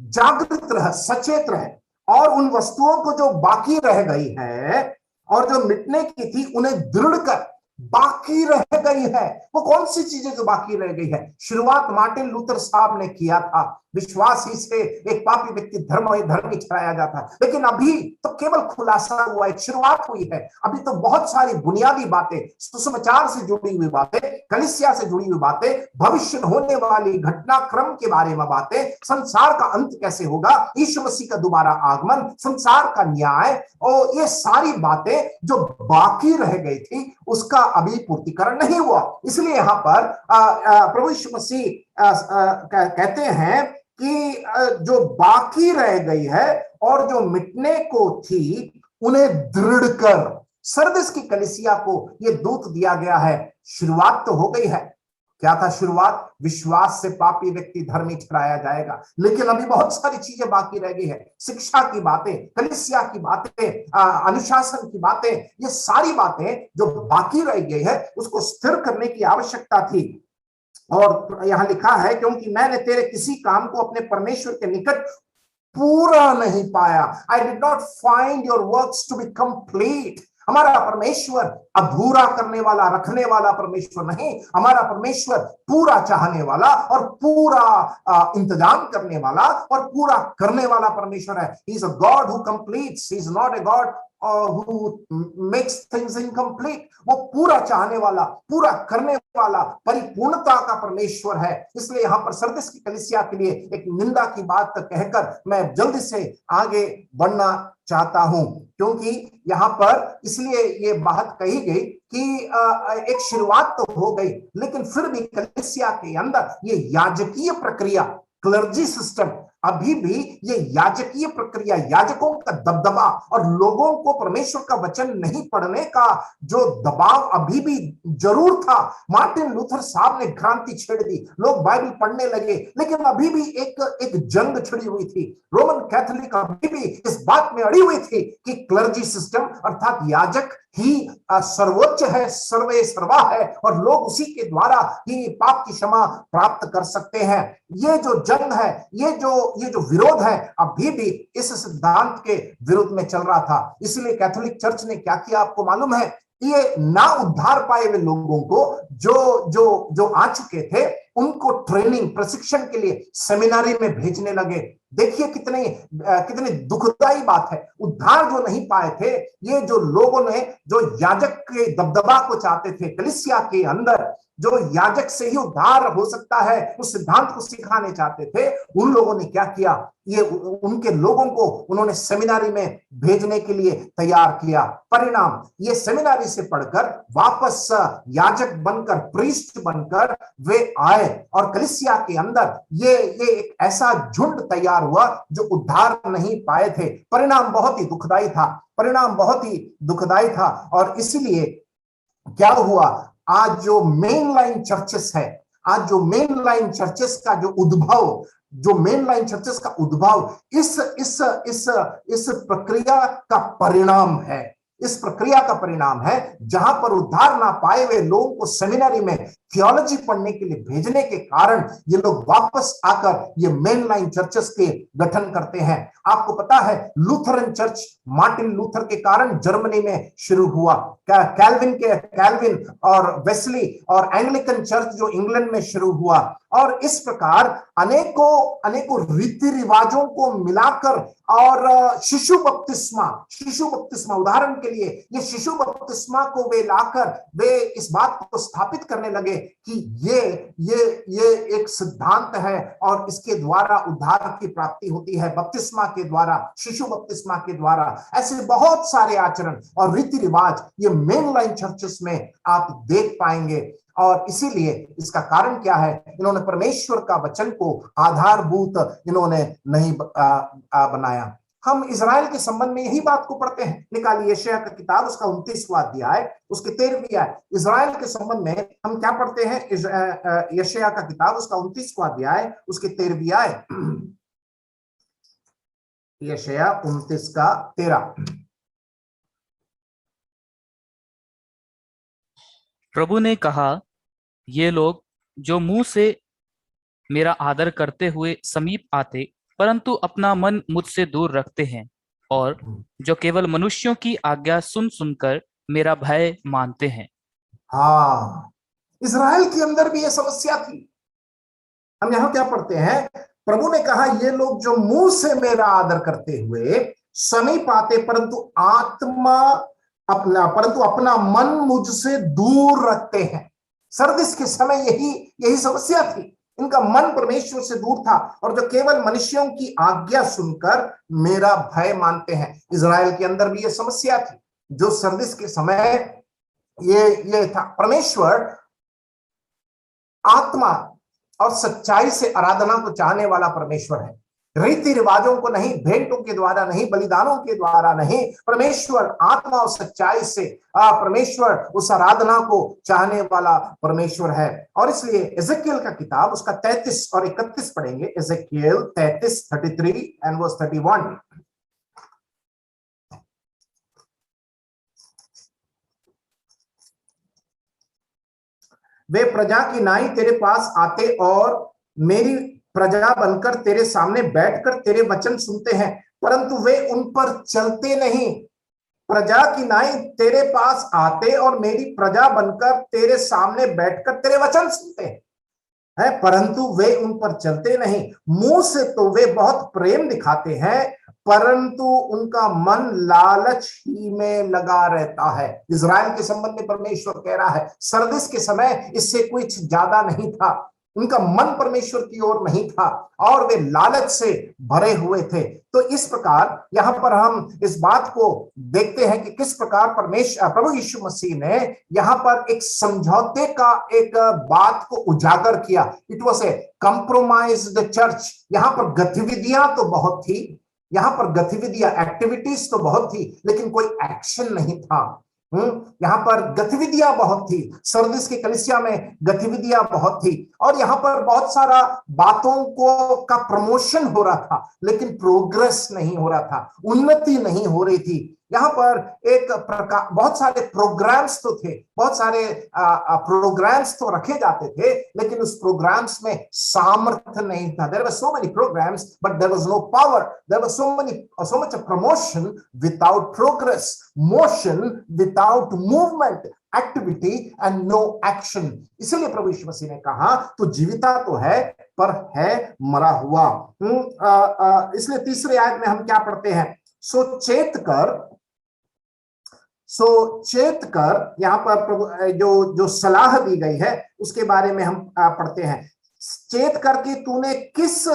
जागृत रह, सचेत रह और उन वस्तुओं को जो बाकी रह गई है और जो मिटने की थी उन्हें दृढ़ कर। बाकी रह गई है, वो कौन सी चीजें जो बाकी रह गई है। शुरुआत मार्टिन लूथर साहब ने किया था, विश्वास ही से एक पापी व्यक्ति धर्मी ठहराया जाता है, लेकिन अभी तो केवल खुलासा हुआ है, शुरुआत हुई है। अभी तो बहुत सारी बुनियादी बातें, सुसमाचार से जुड़ी हुई बातें, कलीसिया से जुड़ी हुई बातें, भविष्य होने वाली घटनाक्रम के बारे में बातें, संसार का अंत कैसे होगा, यीशु मसीह का दोबारा आगमन, संसार का न्याय और ये सारी बातें जो बाकी रह गई थी उसका अभी पूर्तिकरण नहीं हुआ। इसलिए यहां पर प्रभु यीशु मसीह कहते हैं कि जो बाकी रह गई है और जो मिटने को थी उन्हें दृढ़ कर। सरदिस की कलीसिया को यह दूत दिया गया है। शुरुआत तो हो गई है, क्या था शुरुआत, विश्वास से पापी व्यक्ति धर्मी ठहराया जाएगा, लेकिन अभी बहुत सारी चीजें बाकी रह गई है। शिक्षा की बातें, कलीसिया की बातें, अनुशासन की बातें, ये सारी बातें जो बाकी रह गई है उसको स्थिर करने की आवश्यकता थी। और यहां लिखा है, क्योंकि मैंने तेरे किसी काम को अपने परमेश्वर के निकट पूरा नहीं पाया। I did not find your works to be complete. हमारा परमेश्वर अधूरा करने वाला, रखने वाला परमेश्वर नहीं, हमारा परमेश्वर पूरा चाहने वाला और पूरा इंतजाम करने वाला और पूरा करने वाला परमेश्वर है। He is a God who completes. He is not a God who makes things incomplete. वो पूरा चाहने वाला, पूरा करने वाला, परिपूर्णता का परमेश्वर है। इसलिए यहाँ पर सरदिस की कलीसिया के लिए एक निंदा की बात कहकर मैं जल्दी से आगे बढ़ना चाहता हूं, क्योंकि यहाँ पर इसलिए ये बात कही गई कि एक शुरुआत तो हो गई, लेकिन फिर भी कलीसिया के अंदर ये याजकीय प्रक्रिया, क्लर्जी सिस्टम, अभी भी ये याजकीय प्रक्रिया, याजकों का दबदबा और लोगों को परमेश्वर का वचन नहीं पढ़ने का जो दबाव अभी भी जरूर था। मार्टिन लूथर साहब ने क्रांति छेड़ दी, लोग बाइबल पढ़ने लगे, लेकिन अभी भी एक जंग छिड़ी हुई थी। रोमन कैथोलिक अभी भी इस बात में अड़ी हुई थी कि क्लर्जी सिस्टम अर्थात याजक ही सर्वोच्च है, सर्वे सर्वा है और लोग उसी के द्वारा ही पाप की क्षमा प्राप्त कर सकते हैं। ये जो जंग है, ये जो विरोध है, अभी भी इस सिद्धांत के विरुद्ध में चल रहा था। इसलिए कैथोलिक चर्च ने क्या किया आपको मालूम है, ये ना उद्धार पाए हुए लोगों को जो आ चुके थे उनको ट्रेनिंग, प्रशिक्षण के लिए सेमिनारी में भेजने लगे। देखिए कितनी दुखदाई बात है। उद्धार जो नहीं पाए थे, ये जो लोगों ने जो याजक के दबदबा को चाहते थे कलीसिया के अंदर, जो याजक से ही उद्धार हो सकता है उस सिद्धांत को सिखाने चाहते थे, उन लोगों ने क्या किया, ये उनके लोगों को उन्होंने सेमिनारी में भेजने के लिए तैयार किया। परिणाम, ये सेमिनारी से पढ़कर वापस याजक बनकर, प्रीस्ट बनकर वे आए और कलीसिया के अंदर ये एक ऐसा झुंड तैयार हुआ जो उद्धार नहीं पाए थे। परिणाम बहुत ही दुखदाई था, परिणाम बहुत ही दुखदाई था। और इसीलिए क्या हुआ, आज जो मेन लाइन चर्चेस है, आज जो मेन लाइन चर्चेस का जो उद्भव, जो मेन लाइन चर्चेस का उद्भव इस प्रक्रिया का परिणाम है, इस प्रक्रिया का परिणाम है, जहां पर उद्धार ना पाए हुए लोगों को सेमिनरी में थियोलॉजी पढ़ने के लिए भेजने के कारण ये लोग वापस आकर ये मेन लाइन चर्चेस के गठन करते हैं। आपको पता है लूथरन चर्च मार्टिन लूथर के कारण जर्मनी में शुरू हुआ, कैल्विन और वेस्ली और एंग्लिकन चर्च जो इंग्लैंड में शुरू हुआ। और इस प्रकार अनेकों रीति रिवाजों को मिलाकर और शिशु बपतिस्मा उदाहरण के लिए, ये शिशु बपतिस्मा को वे लाकर वे इस बात को स्थापित करने लगे कि ये एक सिद्धांत है और इसके द्वारा उद्धार की प्राप्ति होती है, बपतिस्मा के द्वारा, शिशु बपतिस्मा के द्वारा। ऐसे बहुत सारे आचरण और रीति रिवाज ये मेन लाइन चर्चेस में आप देख पाएंगे। और इसीलिए इसका कारण क्या है, इन्होंने परमेश्वर का वचन को आधारभूत इन्होंने नहीं बनाया। हम इजराइल के संबंध में यही बात को पढ़ते हैं। निकालिए यशायाह का किताब, उसका 29वां अध्याय, उसके 13वीं आयत। इजराइल के संबंध में हम क्या पढ़ते हैं, यशायाह का किताब, उसका 29वां अध्याय, उसके 13वीं आयत। यशायाह 29 का 13। प्रभु ने कहा, ये लोग जो मुंह से मेरा आदर करते हुए समीप आते परंतु अपना मन मुझसे दूर रखते हैं, और जो केवल मनुष्यों की आज्ञा सुन सुनकर मेरा भय मानते हैं। हाँ, इजराइल के अंदर भी यह समस्या थी। हम यहां क्या पढ़ते हैं, प्रभु ने कहा ये लोग जो मुंह से मेरा आदर करते हुए समीप आते परंतु अपना मन मुझसे दूर रखते हैं। सरदिस के समय यही समस्या थी, इनका मन परमेश्वर से दूर था, और जो केवल मनुष्यों की आज्ञा सुनकर मेरा भय मानते हैं। इजराइल के अंदर भी यह समस्या थी जो सरदिस के समय ये था। परमेश्वर आत्मा और सच्चाई से आराधना को चाहने वाला परमेश्वर है, रीति रिवाजों को नहीं, भेंटों के द्वारा नहीं, बलिदानों के द्वारा नहीं। परमेश्वर आत्मा और सच्चाई से परमेश्वर उस आराधना को चाहने वाला परमेश्वर है। और इसलिए एजेकियल का किताब, उसका 33 और 31 पढ़ेंगे। Ezekiel 33, 33 and verse 31। वे प्रजा की नाई तेरे पास आते और मेरी प्रजा बनकर तेरे सामने बैठकर तेरे वचन सुनते हैं, परंतु वे उन पर चलते नहीं। प्रजा की नाई तेरे पास आते और मेरी प्रजा बनकर तेरे सामने बैठकर तेरे वचन सुनते हैं, परंतु वे उन पर चलते नहीं। मुंह से तो वे बहुत प्रेम दिखाते हैं, परंतु उनका मन लालच ही में लगा रहता है। इजराइल के संबंध में परमेश्वर कह रहा है, सरदिस के समय इससे कुछ ज्यादा नहीं था, उनका मन परमेश्वर की ओर नहीं था और वे लालच से भरे हुए थे। तो इस प्रकार यहां पर हम इस बात को देखते हैं कि किस प्रकार प्रभु यीशु मसीह ने यहां पर एक समझौते का एक बात को उजागर किया। It was a compromise the church. यहां पर गतिविधियां तो बहुत थी, यहां पर गतिविधियां, एक्टिविटीज तो बहुत थी, लेकिन कोई एक्शन नहीं था। यहां पर गतिविधियां बहुत थी, सरदिस की कलीसिया में गतिविधियां बहुत थी, और यहां पर बहुत सारा बातों का प्रमोशन हो रहा था, लेकिन प्रोग्रेस नहीं हो रहा था, उन्नति नहीं हो रही थी। यहाँ पर एक प्रकार बहुत सारे प्रोग्राम्स तो थे, बहुत सारे प्रोग्राम्स तो रखे जाते थे, लेकिन उस प्रोग्राम्स में सामर्थ्य नहीं था। There were so many programs, but there was no power. There was so much of promotion without progress, motion without movement, activity and no action. इसलिए प्रभु यीशु मसीह ने कहा तो जीविता तो है पर है मरा हुआ। इसलिए तीसरे आयत में हम क्या पढ़ते हैं, सो चेत कर सो चेत कर, यहाँ पर प्रभु जो जो सलाह दी गई है उसके बारे में हम पढ़ते हैं। चेत कर कि तूने किस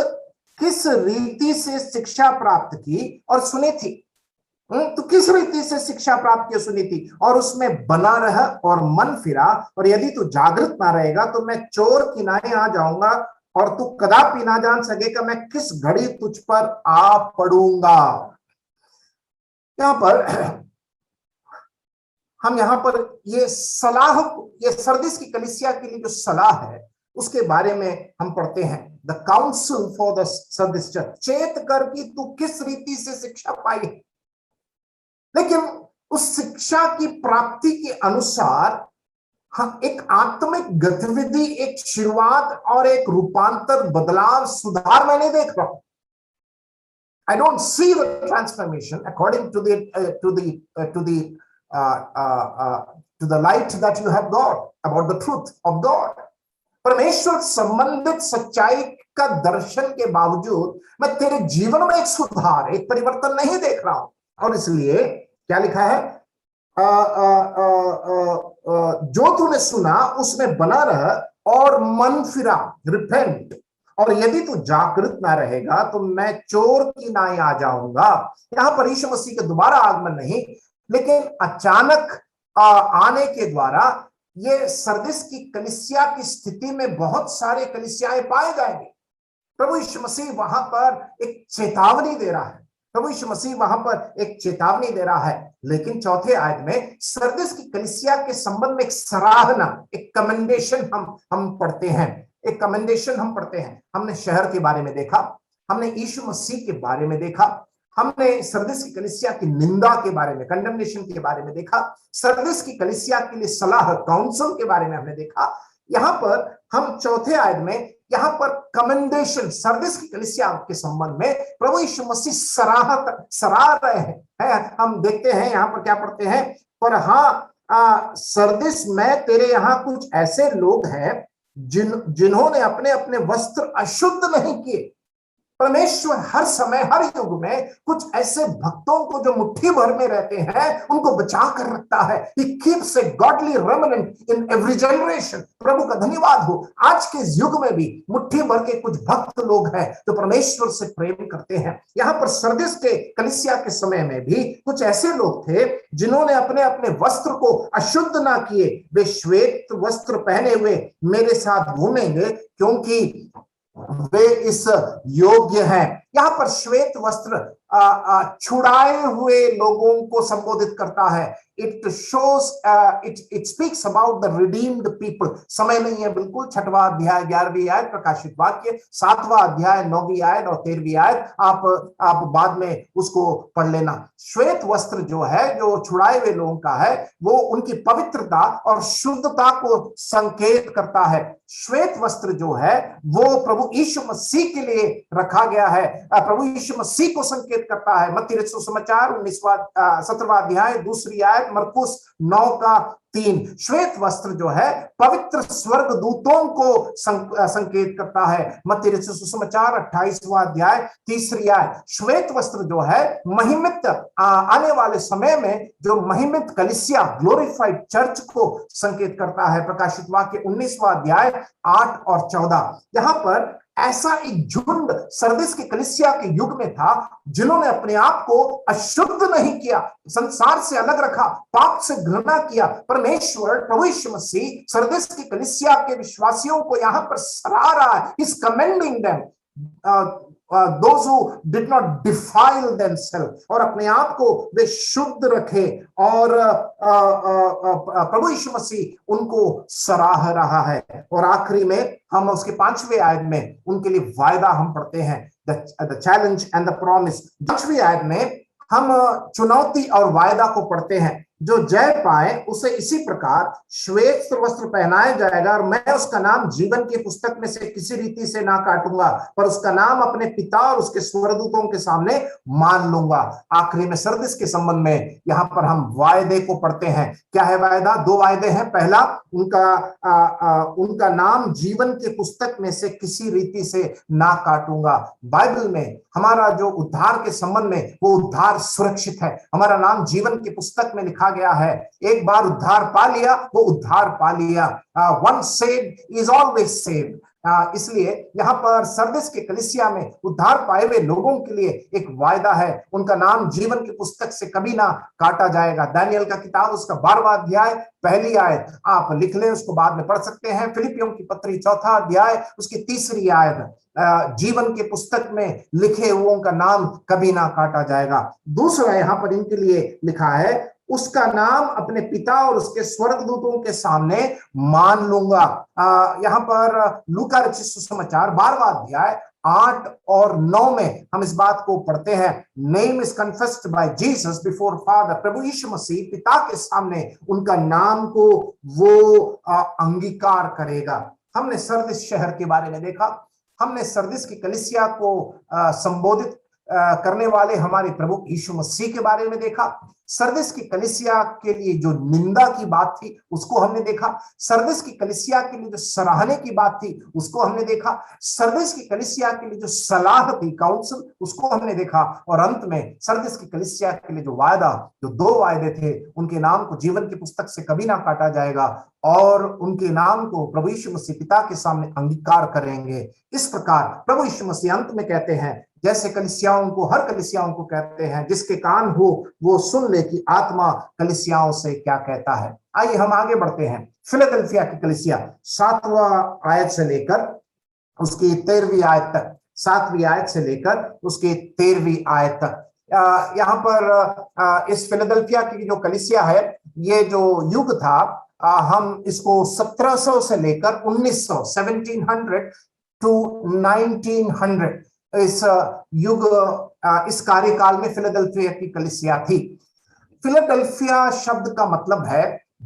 किस रीति से शिक्षा प्राप्त की और सुनी थी। तो किस रीति से शिक्षा प्राप्त की सुनी थी और उसमें बना रह और मन फिरा, और यदि तू जागृत ना रहेगा तो मैं चोर किनारे आ जाऊंगा और तू कदापि ना जान सकेगा मैं किस घड़ी तुझ पर आ पड़ूंगा। यहां पर हम यहां पर ये सलाह, ये सरदीस की कलीसिया के लिए जो सलाह है उसके बारे में हम पढ़ते हैं। The council for the Sardis church, चेत कर कि तू किस रीति से शिक्षा पाई। लेकिन उस शिक्षा की प्राप्ति के अनुसार हम एक आत्मिक गतिविधि, एक शुरुआत और एक रूपांतर, बदलाव, सुधार मैं नहीं देख रहा हूं। I don't see the transformation according to the light that you have got about the truth of God. परमेश्वर संबंधित सच्चाई का दर्शन के बावजूद मैं तेरे जीवन में एक सुधार, एक परिवर्तन नहीं देख रहा हूं। और इसलिए क्या लिखा है, जो तूने सुना उसमें बना रह और मन फिरा, रिपेंट, और यदि तू जागृत ना रहेगा तो मैं चोर की नाई आ जाऊंगा। यहां पर यीशु मसीह का दोबारा आगमन नहीं, लेकिन अचानक आने के द्वारा ये सरदीस की कलीसिया की स्थिति में बहुत सारे कलीसियाएं पाए जाएंगे। प्रभु यीशु मसीह वहां पर एक चेतावनी दे रहा है, प्रभु यीशु मसीह वहां पर एक चेतावनी दे रहा है। लेकिन चौथे आयत में सरदीस की कलीसिया के संबंध में एक सराहना, एक कमेंडेशन हम पढ़ते हैं, एक कमेंडेशन हम पढ़ते हैं। हमने शहर के बारे में देखा, हमने यीशु मसीह के बारे में देखा, हमने सरदीस की कलीसिया की निंदा के बारे में, कंडेमनेशन के बारे में देखा, सरदीस की कलीसिया के लिए सलाह, काउंसिल के बारे में हमने देखा। यहां पर हम चौथे आयत में यहां पर कमेंडेशन, सरदीस की कलीसिया के संबंध में प्रभु यीशु मसीह सराह रहे हैं। हम देखते हैं यहां पर क्या पढ़ते हैं, पर हाँ सरदीस में तेरे यहां कुछ ऐसे लोग हैं जिन्होंने अपने अपने वस्त्र अशुद्ध नहीं किए। परमेश्वर हर समय, हर युग में कुछ ऐसे भक्तों को जो मुट्ठी भर में रहते हैं उनको बचा कर रखता है। He keeps a godly remnant in every generation। प्रभु का धन्यवाद हो, आज के इस युग में भी मुट्ठी भर के कुछ भक्त लोग हैं जो परमेश्वर से प्रेम करते हैं। यहाँ पर सरदीस के कलीसिया के समय में भी कुछ ऐसे लोग थे जिन्होंने अपने अपने वस्त्र को अशुद्ध ना किए। वे श्वेत वस्त्र पहने हुए मेरे साथ घूमेंगे क्योंकि वे इस योग्य हैं। यहां पर श्वेत वस्त्र छुड़ाए हुए लोगों को संबोधित करता है। It shows, it speaks about the redeemed people. समय नहीं है बिल्कुल, 6वां अध्याय 11वीं आयत प्रकाशित वाक्य, 7वां अध्याय 9वीं आयत और 13वीं आयत, आप बाद में उसको पढ़ लेना। श्वेत वस्त्र जो है, जो छुड़ाए हुए लोगों का है, वो उनकी पवित्रता और शुद्धता को संकेत करता है। श्वेत वस्त्र जो है वो प्रभु यीशु मसीह के लिए रखा गया है, प्रभु यीशु मसीह को संकेत करता है। मत्ती रचित सुसमाचार 17वां अध्याय 2री आयत, मरकुस 9:3। श्वेत वस्त्र जो है पवित्र स्वर्ग दूतों को संकेत करता है। मत्ती रचित सुसमाचार 28वां अध्याय 3री आयत। श्वेत वस्त्र जो है महिमित आने वाले समय में जो महिमित कलीसिया, ग्लोरीफाइड चर्च को संकेत करता है। प्रकाशित वाक्य 19वां अध्याय 8 और 14। यहां पर ऐसा एक झुंड सरदीस के कलीसिया के युग में था जिन्होंने अपने आप को अशुद्ध नहीं किया, संसार से अलग रखा, पाप से घृणा किया। परमेश्वर प्रभु यीशु मसीह सरदीस की कलीसिया के विश्वासियों को यहां पर सराह रहा है। He's commending them, those who did not defile themselves, और अपने आप को वे शुद्ध रखे, और प्रभु यीशु मसीह उनको सराह रहा है। और आखिरी में हम उसके 5वें आयत में उनके लिए वायदा हम पढ़ते हैं, the challenge and the promise. 5वीं आयत में हम चुनौती और वायदा को पढ़ते हैं। जो जय पाए उसे इसी प्रकार श्वेत वस्त्र पहनाया जाएगा, और मैं उसका नाम जीवन की पुस्तक में से किसी रीति से ना काटूंगा, पर उसका नाम अपने पिता और उसके स्वर्गदूतों के सामने मान लूंगा। आखिरी में सरदीस के संबंध में यहां पर हम वायदे को पढ़ते हैं। क्या है वायदा? 2 वायदे हैं। पहला, उनका नाम जीवन के पुस्तक में से किसी रीति से ना काटूंगा। बाइबल में हमारा जो उद्धार के संबंध में, वो उद्धार सुरक्षित है। हमारा नाम जीवन की पुस्तक में लिखा गया है। एक बार उद्धार पा लिया, वो उद्धार पा लिया। One saved is always saved. इसलिए यहाँ पर सरदिस के कलीसिया में उद्धार पाए हुए लोगों के लिए एक वायदा है, उनका नाम जीवन की पुस्तक से कभी ना काटा जाएगा। दानियल का किताब उसका 12वां अध्याय पहली आयत आप लिख लें, उसको बाद में पढ़ सकते हैं। फिलिपियों की पत्री 4था अध्याय उसकी 3री आयत, जीवन के पुस्तक में लिखे हुओं का नाम कभी ना काटा जाएगा। दूसरा यहाँ पर इनके लिए लिखा है, उसका नाम अपने पिता और उसके स्वर्गदूतों के सामने मान लूंगा। यहाँ पर लूका रचित सुसमाचार 12वां अध्याय 8 और 9 में हम इस बात को पढ़ते हैं। Name is confessed by Jesus before father. प्रभु यीशु मसीह पिता के सामने उनका नाम को वो अंगीकार करेगा। हमने सरदिस शहर के बारे में देखा, हमने सरदिस की कलीसिया को संबोधित करने वाले हमारे प्रभु यीशु मसीह के बारे में देखा। सरदिस की कलीसिया के लिए जो निंदा की बात थी उसको हमने देखा। सरदिस की कलीसिया के लिए जो सराहने की बात थी उसको हमने देखा। सरदिस की कलीसिया के लिए जो सलाह थी, काउंसिल, उसको हमने देखा। और अंत में सरदिस की कलीसिया के लिए जो वायदा, जो 2 वायदे थे, उनके नाम को जीवन की पुस्तक से कभी ना काटा जाएगा और उनके नाम को प्रभु यीशु मसीह पिता के सामने अंगीकार करेंगे। इस प्रकार प्रभु यीशु मसीह अंत में कहते हैं, जैसे कलीसियाओं को, हर कलीसियाओं को कहते हैं, जिसके कान हो वो सुन ले कि आत्मा कलीसियाओं से क्या कहता है। आइए हम आगे बढ़ते हैं। फिलाडेल्फिया की कलीसिया 7वां आयत से लेकर उसकी 13वीं आयत तक, 7वीं आयत से लेकर उसकी 13वीं आयत तक। यहाँ पर इस फिलाडेल्फिया की जो कलीसिया है, ये जो युग था, हम इसको 1700 से लेकर 1900, 1700 to 1900 इस युग, इस कार्यकाल में फिलाडेल्फिया की कलीसिया थी। फिलाडेल्फिया शब्द का मतलब है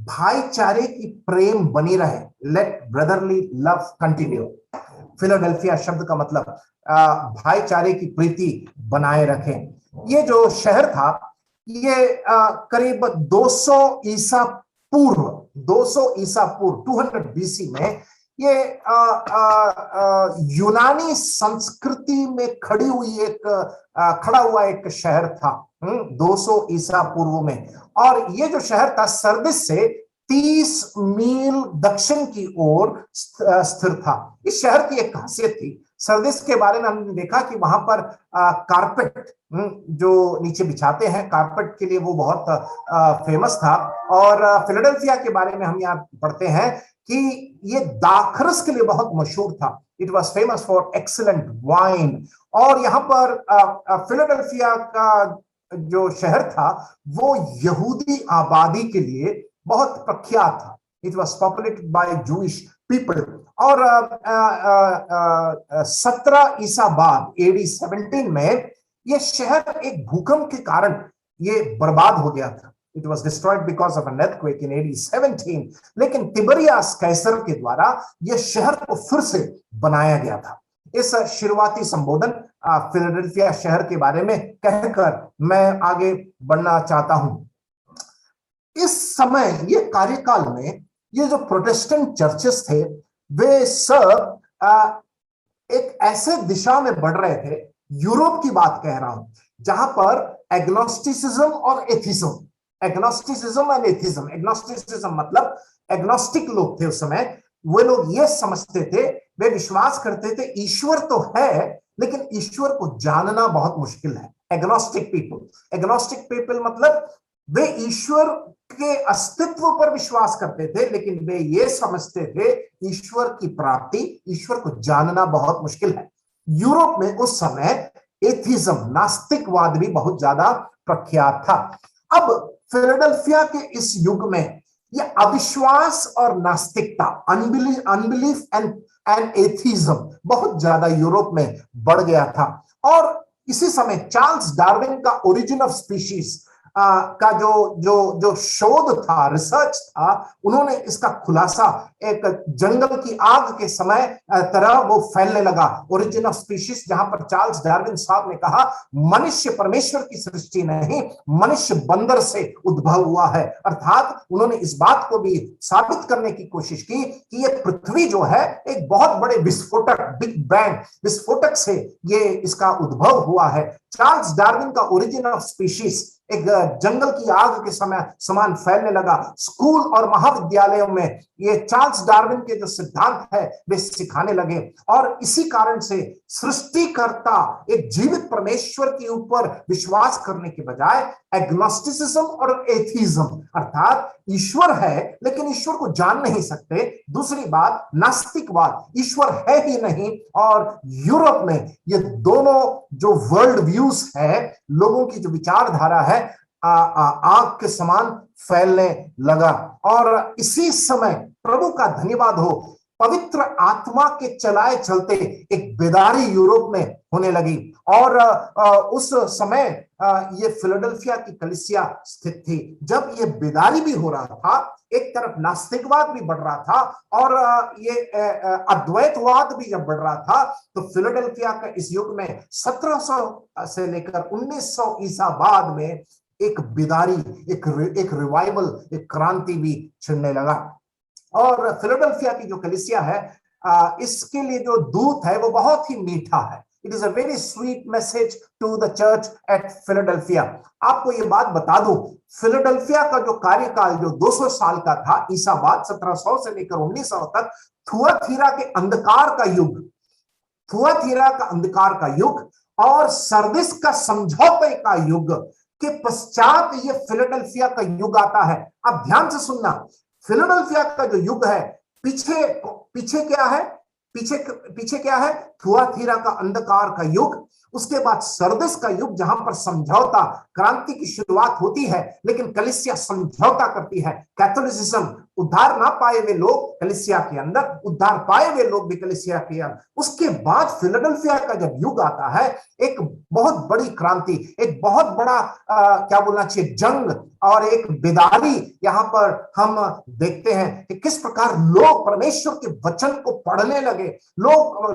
भाईचारे की प्रेम बनी रहे, let brotherly love continue. Philadelphia शब्द का मतलब भाईचारे की प्रीति बनाए रखें। ये जो शहर था, ये करीब 200 ईसा पूर्व, 200 BC में ये यूनानी संस्कृति में खड़ा हुआ एक शहर था, 200 ईसा पूर्व में। और ये जो शहर था सरदिस से 30 मील दक्षिण की ओर स्थिर था। इस शहर की एक खासियत थी, सरदिस के बारे में हमने देखा कि वहां पर कारपेट जो नीचे बिछाते हैं, कारपेट के लिए वो बहुत फेमस था। और फिलाडेल्फिया के बारे में हम यहाँ पढ़ते हैं कि ये दाखरस के लिए बहुत मशहूर था। It was famous for excellent wine. और यहाँ पर फिलाडेल्फिया का जो शहर था वो यहूदी आबादी के लिए बहुत प्रख्यात था। It was populated by Jewish people. और 17 ईसा बाद, AD 17 में ये शहर एक भूकंप के कारण ये बर्बाद हो गया था। It was destroyed because of an earthquake in AD 17। लेकिन तिबरियास कैसर के द्वारा यह शहर को फिर से बनाया गया था। इस शुरुआती संबोधन फिलाडेल्फिया शहर के बारे में कहकर मैं आगे बढ़ना चाहता हूं। इस समय, ये कार्यकाल में, ये जो प्रोटेस्टेंट चर्चेस थे, वे सब एक ऐसे दिशा में बढ़ रहे थे, यूरोप की बात कह रहा हूं, जहां पर एग्नोस्टिसिज्म और atheism, agnosticism and atheism, agnosticism मतलब एग्नोस्टिक लोग थे उस समय। वे लोग ये समझते थे, वे विश्वास करते थे ईश्वर तो है लेकिन ईश्वर को जानना बहुत मुश्किल है। एग्नोस्टिक पीपल मतलब वे ईश्वर के अस्तित्व पर विश्वास करते थे, लेकिन वे ये समझते थे ईश्वर की प्राप्ति, ईश्वर को जानना बहुत मुश्किल है। यूरोप में उस समय एथिज्म, नास्तिकवाद भी बहुत ज्यादा प्रख्यात था। अब फिलाडेल्फिया के इस युग में यह अविश्वास और नास्तिकता, अनबिलीफ एंड एथिज्म बहुत ज्यादा यूरोप में बढ़ गया था। और इसी समय चार्ल्स डार्विन का ओरिजिन ऑफ स्पीशीज का जो शोध था, रिसर्च था, उन्होंने इसका खुलासा एक जंगल की आग के समय तरह वो फैलने लगा। ओरिजिन ऑफ स्पीशीज, जहां पर चार्ल्स डार्विन साहब ने कहा मनुष्य परमेश्वर की सृष्टि नहीं, मनुष्य बंदर से उद्भव हुआ है। अर्थात उन्होंने इस बात को भी साबित करने की कोशिश की कि ये पृथ्वी जो है एक बहुत बड़े विस्फोटक, बिग बैंग विस्फोटक से ये इसका उद्भव हुआ है। चार्ल्स डार्विन का ओरिजिन ऑफ स्पीशीज एक जंगल की आग के समय समान फैलने लगा। स्कूल और महाविद्यालयों में ये चार्ल्स डार्विन के जो सिद्धांत है वे सिखाने लगे, और इसी कारण से सृष्टिकर्ता एक जीवित परमेश्वर के ऊपर विश्वास करने के बजाय एग्नोस्टिसिज्म और एथीज्म, अर्थात ईश्वर है लेकिन ईश्वर को जान नहीं सकते। दूसरी बात नास्तिकवाद, ईश्वर है ही नहीं। और यूरोप में ये दोनों जो वर्ल्ड व्यूज है, लोगों की जो विचारधारा है, आग के समान फैलने लगा। और इसी समय प्रभु का धन्यवाद हो, पवित्र आत्मा के चलाए चलते एक बेदारी यूरोप में होने लगी। और उस समय ये फिलाडेल्फिया की कलीसिया स्थित थी। जब ये बेदारी भी हो रहा था, एक तरफ नास्तिकवाद भी बढ़ रहा था और ये अद्वैतवाद भी जब बढ़ रहा था, तो फिलाडेल्फिया का इस युग में 1700 से लेकर 1900 ईसा बाद में एक बेदारी, एक रिवाइवल, एक क्रांति भी छिड़ने लगा। और फिलाडेल्फिया की जो कलीसिया है, इसके लिए जो दूत है वो बहुत ही मीठा है। It is a very sweet message to the church at Philadelphia. आपको ये बात बता दूं, फिलाडेल्फिया का जो कार्यकाल जो 200 साल का था ईसा बाद, 1700 से लेकर 1900 तक, थुआतीरा के अंधकार का युग, थुआतीरा का अंधकार का युग और सरदिस का समझौते का युग के पश्चात ये फिलाडेल्फिया का युग आता है। अब ध्यान से सुनना, फिलाडेल्फिया का जो युग है, पीछे क्या है? पीछे क्या है? थुआतीरा का अंधकार का युग, उसके बाद सरदिस का युग जहां पर समझौता, क्रांति की शुरुआत होती है, लेकिन कलीसिया समझौता करती है। कैथोलिसिज्म, उद्धार ना पाए वे लोग कलीसिया के अंदर, उद्धार पाए वे लोग भी कलीसिया के अंदर। उसके बाद फिलाडेल्फिया का जब युग आता है, एक बहुत बड़ी क्रांति, एक बहुत बड़ा क्या बोलना चाहिए, जंग और एक बेदारी यहां पर हम देखते हैं कि किस प्रकार लोग परमेश्वर के वचन को पढ़ने लगे। लोग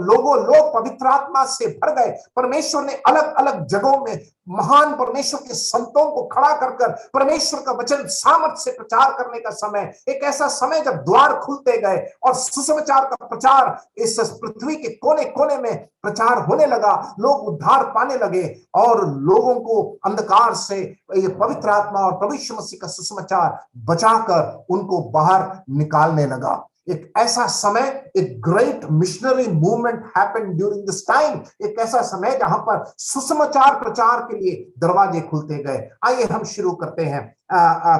पवित्र आत्मा से भर गए। परमेश्वर ने अलग अलग जगहों में महान परमेश्वर के संतों को खड़ा कर परमेश्वर का वचन सामर्थ्य से प्रचार करने का समय, एक ऐसा समय जब द्वार खुलते गए और सुसमाचार का प्रचार इस पृथ्वी के कोने कोने में प्रचार होने लगा। लोग उद्धार पाने लगे और लोगों को अंधकार से ये पवित्र आत्मा और प्रभु यीशु मसीह का सुसमाचार बचाकर उनको बाहर निकालने लगा। एक ऐसा समय, एक great missionary movement happened during this time. एक ऐसा समय जहां पर सुसमाचार प्रचार के लिए दरवाजे खुलते गए। आइए हम शुरू करते हैं।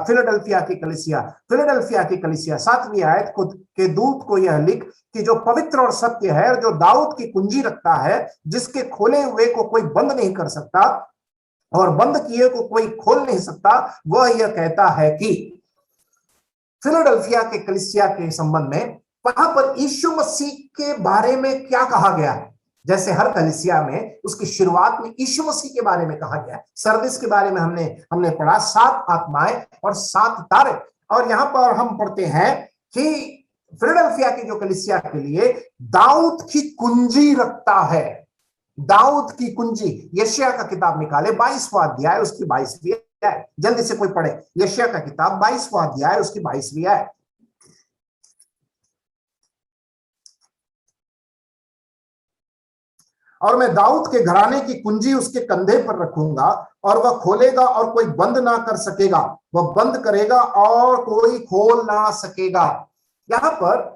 फिलाडेल्फिया की कलीसिया 7वीं आयत, खुद के दूत को यह लिख कि जो पवित्र और सत्य है, जो दाऊद की कुंजी रखता है, जिसके खोले हुए को कोई बंद नहीं कर सकता और बंद किए को कोई खोल नहीं सकता, वह यह कहता है कि फिलाडेल्फिया के कलीसिया के संबंध में वहां पर यीशु मसीह के बारे में क्या कहा गया है। जैसे हर कलीसिया में उसकी शुरुआत में यीशु मसीह के बारे में कहा गया है। सरदिस के बारे में हमने पढ़ा 7 आत्माएं और 7 तारे। और यहां पर हम पढ़ते हैं कि फिलाडेल्फिया की जो कलीसिया के लिए दाऊद की कुंजी रखता है। दाऊद की कुंजी, यशायाह का किताब निकाले 22वां अध्याय उसकी 22वीं आयत। जल्दी से कोई पढ़े, यशायाह का किताब 22वां अध्याय उसकी 22वीं आयत। और मैं दाऊद के घराने की कुंजी उसके कंधे पर रखूंगा और वह खोलेगा और कोई बंद ना कर सकेगा, वह बंद करेगा और कोई खोल ना सकेगा। यहां पर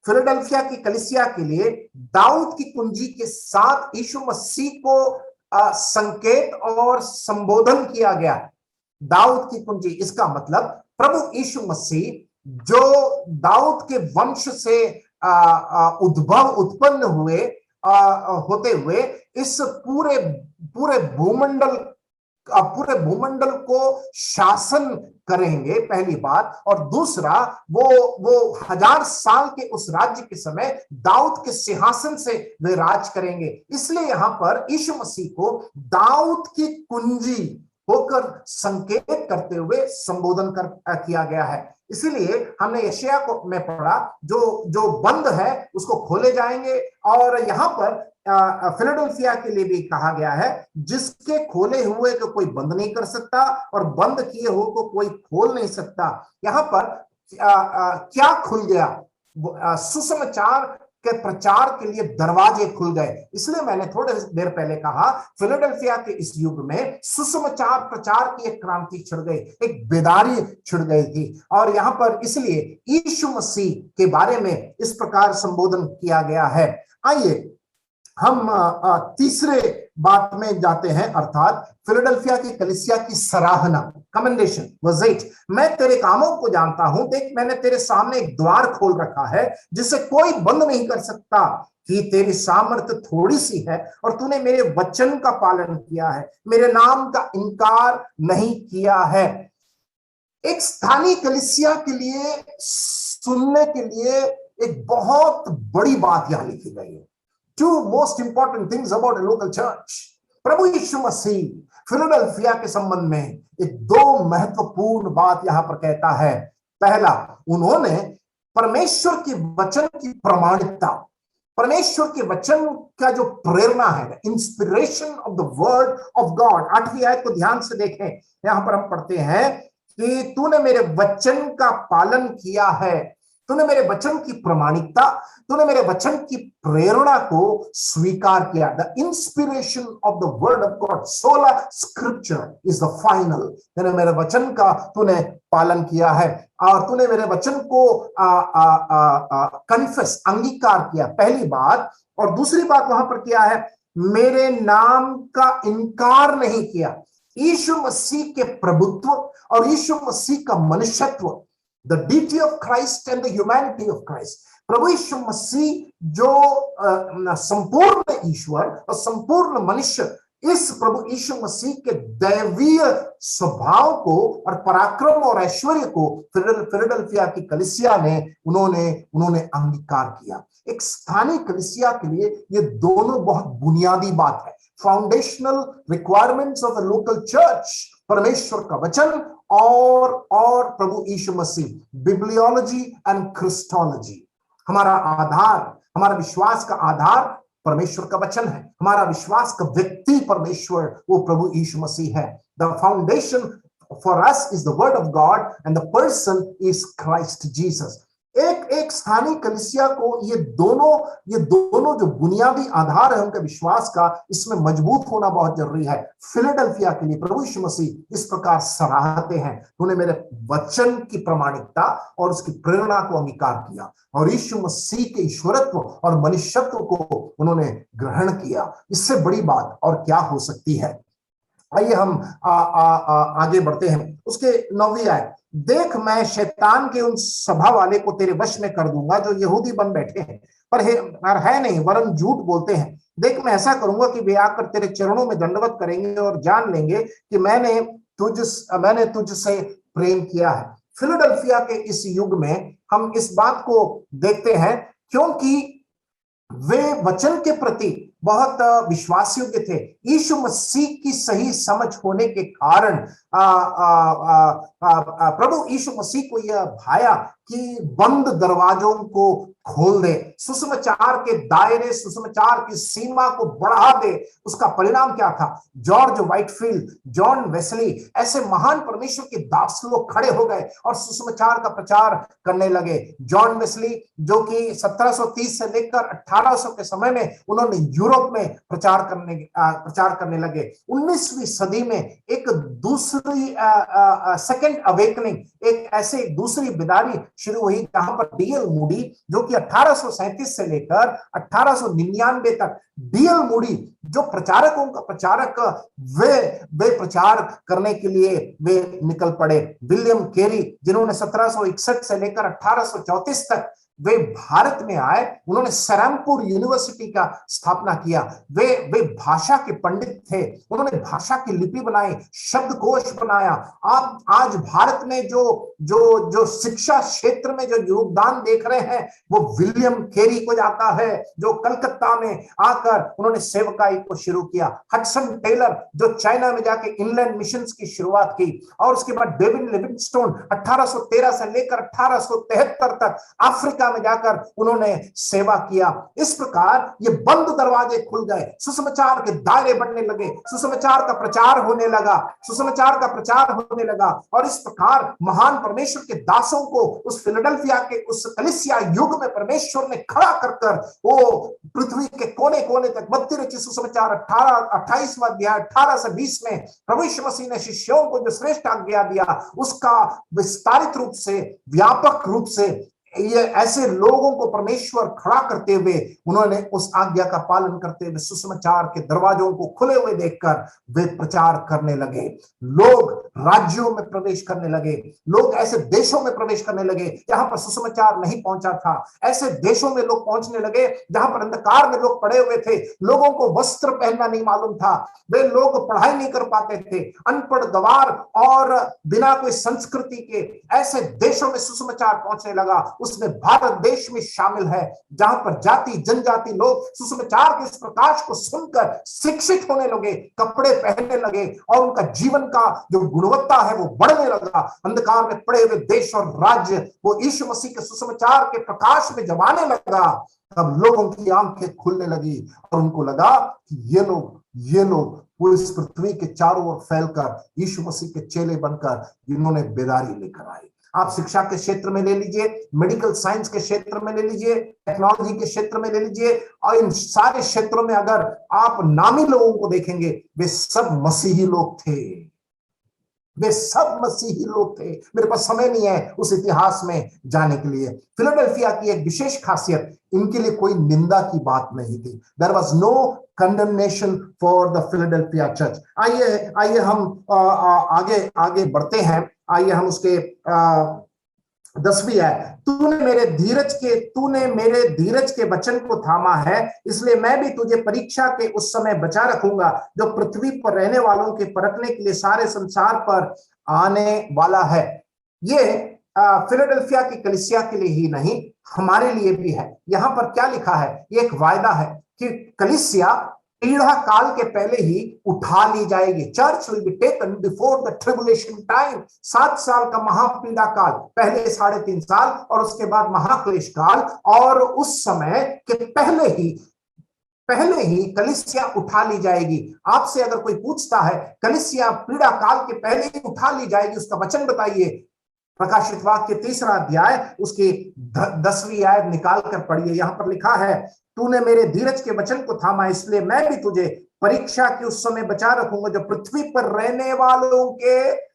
फिलाडेल्फिया की कलीसिया के लिए दाऊद की कुंजी के साथ यीशु मसीह को संकेत और संबोधन किया गया। दाऊद की कुंजी, इसका मतलब प्रभु यीशु मसीह जो दाऊद के वंश से उत्पन्न हुए होते हुए इस पूरे भूमंडल को शासन करेंगे, पहली बात। और दूसरा, वो 1000 साल के उस राज्य के समय दाऊद के सिंहासन से वे राज करेंगे। इसलिए यहां पर यीशु मसीह को दाऊद की कुंजी होकर संकेत करते हुए संबोधन किया गया है। इसीलिए हमने यशायाह को में पढ़ा, जो बंद है उसको खोले जाएंगे। और यहाँ पर फिलाडेल्फिया के लिए भी कहा गया है, जिसके खोले हुए को कोई बंद नहीं कर सकता और बंद किए हुए को कोई खोल नहीं सकता। यहाँ पर क्या खुल गया? सुसमाचार के प्रचार के लिए दरवाजे खुल गए। इसलिए मैंने थोड़े देर पहले कहा, फिलाडेल्फिया के इस युग में सुसमाचार प्रचार की एक क्रांति छिड़ गई, एक बेदारी छिड़ गई थी। और यहां पर इसलिए यीशु मसीह के बारे में इस प्रकार संबोधन किया गया है। आइए हम तीसरे बात में जाते हैं, अर्थात फिलाडेल्फिया की कलीसिया की सराहना, कमेंडेशन। वर्स 8, मैं तेरे कामों को जानता हूं, देख मैंने तेरे सामने एक द्वार खोल रखा है जिसे कोई बंद नहीं कर सकता, कि तेरी सामर्थ्य थोड़ी सी है और तूने मेरे वचन का पालन किया है, मेरे नाम का इनकार नहीं किया है। एक स्थानीय कलीसिया के लिए सुनने के लिए एक बहुत बड़ी बात यहां लिखी गई है। Two most important things about a local church. प्रभु यीशु मसीह फिलाडेल्फिया के संबंध में एक दो महत्वपूर्ण बात यहां पर कहता है। पहला, उन्होंने परमेश्वर के वचन की प्रमाणिकता, परमेश्वर के वचन का जो प्रेरणा है, inspiration of the word of God. 8वीं आयत को ध्यान से देखें, यहां पर हम पढ़ते हैं कि तूने मेरे वचन का पालन किया है, तूने मेरे वचन की प्रमाणिकता, तूने मेरे वचन की प्रेरणा को स्वीकार किया। The inspiration of the word of God, सोला स्क्रिप्चर इज द फाइनल। तूने मेरे वचन का तूने पालन किया है और तूने मेरे वचन को कन्फेस, अंगीकार किया, पहली बात। और दूसरी बात वहां पर किया है, मेरे नाम का इनकार नहीं किया। यीशु मसीह के प्रभुत्व और यीशु मसीह का मनुष्यत्व, the deity of Christ and the humanity of Christ, प्रभु यीशु मसीह जो संपूर्ण ईश्वर और संपूर्ण मनुष्य, इस प्रभु यीशु मसीह के दैवीय स्वभाव को और पराक्रम और ऐश्वर्य को फिलाडेल्फिया की कलीसिया ने उन्होंने अंगीकार किया। एक स्थानीय कलीसिया के लिए ये दोनों बहुत बुनियादी बात है। Foundational requirements of a local church, परमेश्वर का वचन और प्रभु यीशु मसीह, बिब्लियोलॉजी एंड क्रिस्टोलॉजी। हमारा आधार, हमारा विश्वास का आधार परमेश्वर का वचन है, हमारा विश्वास का व्यक्ति परमेश्वर, वो प्रभु यीशु मसीह है। The foundation for us is the word of God and the person is Christ Jesus. एक स्थानीय कलीसिया को ये दोनों जो बुनियादी आधार है उनके विश्वास का, इसमें मजबूत होना बहुत जरूरी है। फिलाडेल्फिया के लिए प्रभु यीशु मसीह इस प्रकार सराहते हैं, तूने मेरे वचन की प्रामाणिकता और उसकी प्रेरणा को अंगीकार किया, और यीशु मसीह के ईश्वरत्व और मनुष्यत्व को उन्होंने ग्रहण किया। इससे बड़ी बात और क्या हो सकती है। आइए हम आगे बढ़ते हैं। उसके 9वीं आयत, देख मैं शैतान के उन सभा वाले को तेरे वश में कर दूंगा जो यहूदी बन बैठे हैं पर है नहीं वरन झूठ बोलते हैं। देख मैं ऐसा करूंगा कि वे आकर तेरे चरणों में दंडवत करेंगे और जान लेंगे कि मैंने तुझसे प्रेम किया है। फिलाडेल्फिया के इस युग में हम इस बात को देखते हैं क्योंकि वे वचन के प्रति बहुत विश्वास योग्य थे। यीशु मसीह की सही समझ होने के कारण प्रभु यीशु मसीह को यह भाया कि बंद दरवाजों को खोल दे, सुसमाचार के दायरे, सुसमाचार की सीमा को बढ़ा दे। उसका परिणाम क्या था? जॉर्ज व्हाइटफील्ड, जॉन वेस्ली, ऐसे महान परमेश्वर के दास लोग खड़े हो गए और सुसमाचार का प्रचार करने लगे। जॉन वेस्ली जो कि 1730 से लेकर 1800 के समय में उन्होंने यूरोप में प्रचार करने लगे। 19वीं सदी में एक दूसरी सेकेंड अवेकनिंग, एक ऐसे दूसरी बेदारी शुरू हुई जहां पर डीएल मूडी, जो कि 1837 से लेकर 1899 तक, डीएल मूडी जो प्रचारक वे प्रचार करने के लिए वे निकल पड़े। विलियम केरी जिन्होंने 1761 से लेकर 1834 तक वे भारत में आए, उन्होंने सरामपुर यूनिवर्सिटी का स्थापना किया। वे भाषा के पंडित थे, उन्होंने भाषा की लिपि बनाई, शब्दकोश बनाया। आप आज भारत में जो शिक्षा क्षेत्र में जो योगदान देख रहे हैं वो विलियम केरी को जाता है, जो कलकत्ता में आकर उन्होंने सेवकाई को शुरू किया। हडसन टेलर जो चाइना में जाके इनलैंड मिशंस की शुरुआत की, और उसके बाद डेविड लिविंगस्टोन 1813 से लेकर 1873 तक अफ्रीका कलिसिया में जाकर उन्होंने सेवा किया। इस प्रकार ये बंद दरवाजे खुल गए, सुसमाचार के दायरे बढ़ने लगे, सुसमाचार का प्रचार होने लगा, सुसमाचार का प्रचार होने लगा। और इस प्रकार महान परमेश्वर के दासों को उस फिलाडेल्फिया के उस कलीसिया युग में परमेश्वर ने खड़ा कर वो पृथ्वी के कोने कोने तक मत्ती रचित सुसमाचार 28वां अध्याय 18 से 20 में प्रभु यीशु मसीह ने शिष्यों को जो श्रेष्ठ आज्ञा दिया उसका विस्तारित रूप से, व्यापक रूप से ये ऐसे लोगों को परमेश्वर खड़ा करते हुए उन्होंने उस आज्ञा का पालन करते हुए सुसमाचार के दरवाजों को खुले हुए देखकर वे प्रचार करने लगे। लोग राज्यों में प्रवेश करने लगे, लोग ऐसे देशों में प्रवेश करने लगे जहां पर सुसमाचार नहीं पहुंचा था, ऐसे देशों में लोग पहुंचने लगे जहां पर अंधकार में लोग पड़े हुए थे, लोगों को वस्त्र पहनना नहीं मालूम था, वे लोग पढ़ाई नहीं कर पाते थे, अनपढ़ गवार और बिना कोई संस्कृति के ऐसे देशों में सुसमाचार पहुंचने लगा। उसमें भारत देश में शामिल है जहां पर जाति जनजाति लोग सुसमाचार के इस प्रकाश को सुनकर शिक्षित होने लगे, कपड़े पहनने लगे और उनका जीवन का जो गुणवत्ता है वो बढ़ने लगा। अंधकार में पड़े हुए देश और राज्य वो यीशु मसीह के सुसमाचार के प्रकाश में जब आने लगा तब लोगों की आंखें खुलने लगी और उनको लगा कि ये लोग वो इस पृथ्वी के चारों ओर फैलकर यीशु मसीह के चेले बनकर इन्होंने बेदारी लेकर आए। आप शिक्षा के क्षेत्र में ले लीजिए, मेडिकल साइंस के क्षेत्र में ले लीजिए, टेक्नोलॉजी के क्षेत्र में ले लीजिए, और इन सारे क्षेत्रों में अगर आप नामी लोगों को देखेंगे वे सब मसीही लोग थे, वे सब मसीही लोग थे। मेरे पास समय नहीं है उस इतिहास में जाने के लिए। फिलाडेल्फिया की एक विशेष खासियत, इनके लिए कोई निंदा की बात नहीं थी। There was no condemnation for the Philadelphia church. आइए हम आगे बढ़ते हैं। आइए हम उसके 10वीं है, तूने मेरे धीरज के वचन को थामा है, इसलिए मैं भी तुझे परीक्षा के उस समय बचा रखूंगा जो पृथ्वी पर रहने वालों के परखने के लिए सारे संसार पर आने वाला है। ये फिलाडेल्फिया की कलीसिया के लिए ही नहीं, हमारे लिए भी है। यहां पर क्या लिखा है? ये एक वायदा है कि कलीसिया पीड़ा काल के पहले ही उठा ली जाएगी। Church will be taken before the tribulation time. 7 साल का महापीड़ा काल, पहले 3.5 साल और उसके बाद महाक्लेश काल, और उस समय के पहले ही कलीसिया उठा ली जाएगी। आपसे अगर कोई पूछता है कलीसिया पीड़ा काल के पहले ही उठा ली जाएगी, उसका वचन बताइए। प्रकाशित वाक्य 3रा अध्याय उसकी 10वीं आयत निकाल कर पढ़िए। यहां पर लिखा है, तूने मेरे धीरज के वचन को थामा, इसलिए मैं भी तुझे परीक्षा के उस समय बचा रखूंगा जो पृथ्वी पर रहने वालों के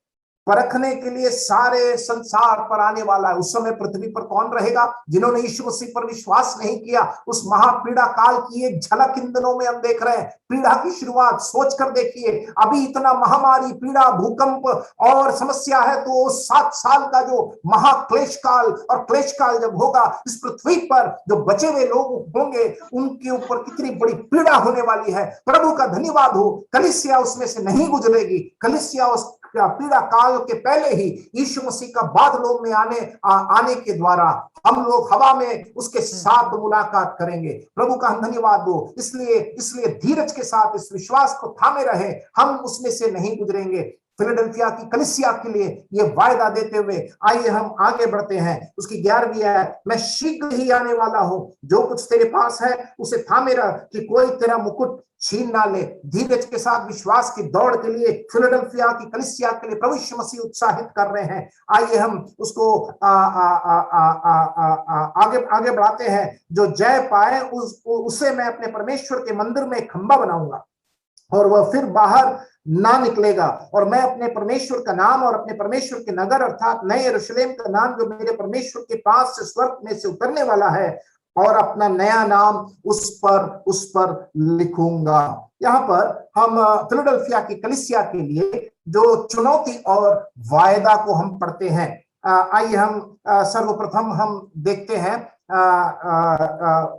परखने के लिए सारे संसार पर आने वाला है। उस समय पृथ्वी पर कौन रहेगा? जिन्होंने यीशु मसीह पर विश्वास नहीं किया। उस महापीड़ा काल की एक झलक इन दिनों में हम देख रहे हैं। पीड़ा की शुरुआत सोच कर देखिए, अभी इतना महामारी, पीड़ा, भूकंप और समस्या है, तो 7 साल का जो महाक्लेश काल और क्लेश काल जब होगा, इस पृथ्वी पर जो बचे हुए लोग होंगे उनके ऊपर कितनी बड़ी पीड़ा होने वाली है। प्रभु का धन्यवाद हो, कलीसिया उसमें से नहीं गुजरेगी। कलीसिया उस पीड़ा काल के पहले ही यीशु मसीह का बादलों में आने के द्वारा हम लोग हवा में उसके साथ मुलाकात करेंगे। प्रभु का हम धन्यवाद दो। इसलिए धीरज के साथ इस विश्वास को थामे रहे, हम उसमें से नहीं गुजरेंगे। फिलाडेल्फिया की कलीसिया के लिए ये वायदा देते हुए आइए हम आगे बढ़ते हैं। उसकी 11वीं है, मैं शीघ्र ही आने वाला हूं, जो कुछ तेरे पास है उसे थामे रह कि कोई तेरा मुकुट छीन ना ले। धीरज के साथ विश्वास की दौड़ के लिए फिलाडेल्फिया की कलीसिया के लिए प्रभु यीशु मसीह उत्साहित कर रहे हैं। आइए हम उसको आगे बढ़ाते हैं। जो जय पाए उसे मैं अपने परमेश्वर के मंदिर में एक खंबा बनाऊंगा और वह फिर बाहर ना निकलेगा, और मैं अपने परमेश्वर का नाम और अपने परमेश्वर के नगर अर्थात नए यरूशलेम का नाम जो मेरे परमेश्वर के पास से स्वर्ग में से उतरने वाला है, और अपना नया नाम उस पर लिखूंगा। यहाँ पर हम फिलाडेल्फिया की कलीसिया के लिए जो चुनौती और वायदा को हम पढ़ते हैं। आइए हम सर्वप्रथम हम देखते हैं,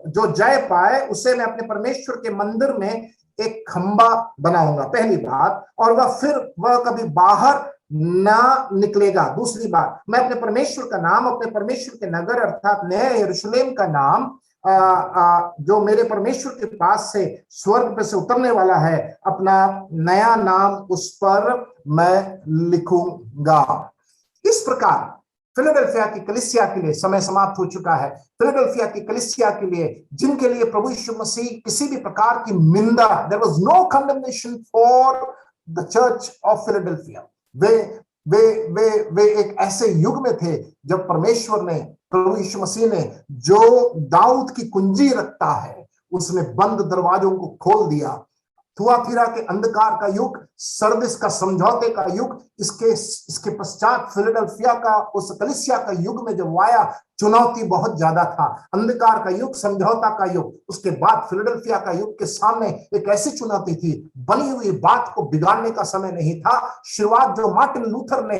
जो जय पाए उसे मैं अपने परमेश्वर के मंदिर में एक खंबा बनाऊंगा, पहली बात, और वह कभी बाहर ना निकलेगा। दूसरी बात, मैं अपने परमेश्वर का नाम, अपने परमेश्वर के नगर अर्थात नए यरूशलेम का नाम जो मेरे परमेश्वर के पास से स्वर्ग पे से उतरने वाला है, अपना नया नाम उस पर मैं लिखूंगा। इस प्रकार फिलाडेल्फिया की कलीसिया के लिए समय समाप्त हो चुका है। फिलाडेल्फिया की कलीसिया के लिए, जिनके लिए प्रभु यीशु मसीह किसी भी प्रकार की निंदा, there was no condemnation for the church of Philadelphia. वे वे वे वे एक ऐसे युग में थे जब परमेश्वर ने, प्रभु यीशु मसीह ने, जो दाऊद की कुंजी रखता है, उसने बंद दरवाजों को खोल दिया। थुआतीरा के अंधकार का युग, सरदिस का समझौते का युग, इसके पश्चात फिलाडेल्फिया का, उस कलीसिया का युग में जब आया, चुनौती बहुत ज्यादा था। अंधकार का युग, समझौता का युग, उसके बाद फिलाडेल्फिया का युग के सामने एक ऐसी चुनौती थी, बनी हुई बात को बिगाड़ने का समय नहीं था। शुरुआत जो मार्टिन लूथर ने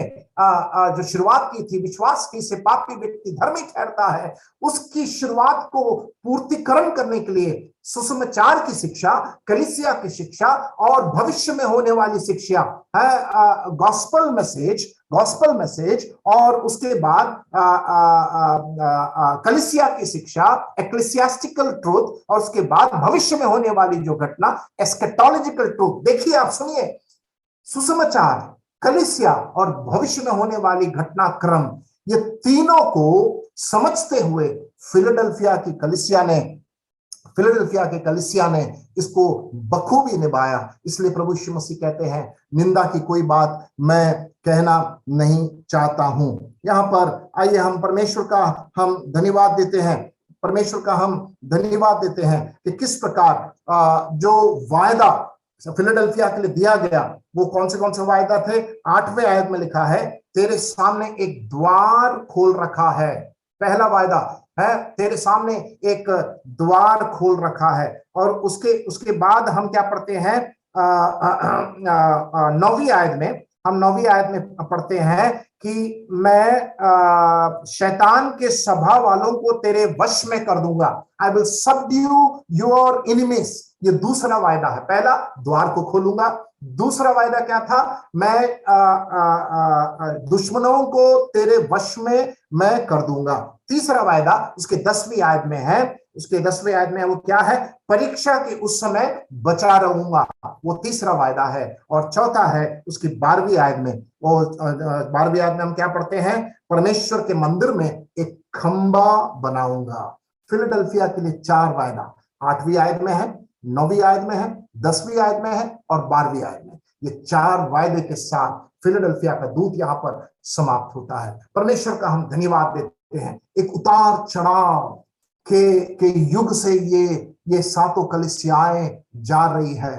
जो शुरुआत की थी, विश्वास की से पापी व्यक्ति धर्मी ठहरता है, उसकी शुरुआत को पूर्तिकरण करने के लिए सुसमाचार की शिक्षा, कलीसिया की शिक्षा और भविष्य में होने वाली शिक्षा है, गॉस्पल मैसेज, और उसके बाद कलीसिया की शिक्षा, एक्लेसियास्टिकल ट्रूथ, और उसके बाद भविष्य में होने वाली जो घटना, एस्केटोलॉजिकल ट्रूथ। देखिए, आप सुनिए, सुसमाचार, कलीसिया और भविष्य में होने वाली घटनाक्रम, ये तीनों को समझते हुए फिलाडेल्फिया की कलीसिया ने इसको बखूबी निभाया। इसलिए प्रभु यीशु मसीह कहते हैं, निंदा की कोई बात मैं कहना नहीं चाहता हूं। यहां पर आइए हम परमेश्वर का हम धन्यवाद देते हैं कि किस प्रकार जो वायदा फिलाडेल्फिया के लिए दिया गया, वो कौन से वायदा थे। 8वें आयत में लिखा है, तेरे सामने एक द्वार खोल रखा है। पहला वायदा है, तेरे सामने एक द्वार खोल रखा है। और उसके बाद हम क्या पढ़ते हैं, 9वीं आयत में पढ़ते हैं कि मैं शैतान के सभा वालों को तेरे वश में कर दूंगा। I will subdue your enemies. ये दूसरा वायदा है। पहला, द्वार को खोलूंगा। दूसरा वायदा क्या था, मैं दुश्मनों को तेरे वश में मैं कर दूंगा। तीसरा वायदा उसके 10वीं आयत में है। वो क्या है, परीक्षा के उस समय बचा रहूंगा, वो तीसरा वायदा है। और चौथा है उसकी 12वीं आयत में। वो 12वीं आयत में हम क्या पढ़ते हैं, परमेश्वर के मंदिर में एक खंबा बनाऊंगा। फिलाडेल्फिया के लिए 4 वायदा 8वीं आयत में है, 9वीं आयत में है, 10वीं आयत में है और 12वीं आयत में। ये 4 वायदे के साथ फिलाडेल्फिया का दूत यहाँ पर समाप्त होता है। परमेश्वर का हम धन्यवाद देते हैं। एक उतार चढ़ाव के युग से ये 7 कलीसियाएं जा रही है।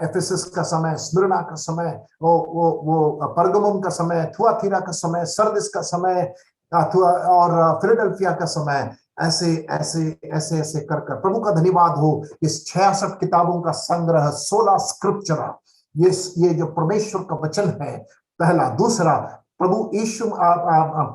एफेसस का समय, स्मिर्ना का समय, वो परगमुम का समय, थुआतीरा का समय, सरदिस का समय और फिलाडेल्फिया का समय, ऐसे कर प्रभु का धन्यवाद हो। इस 66 किताबों का संग्रह, 16 स्क्रिप्चर, ये जो परमेश्वर का वचन है, पहला। दूसरा, प्रभु यीशु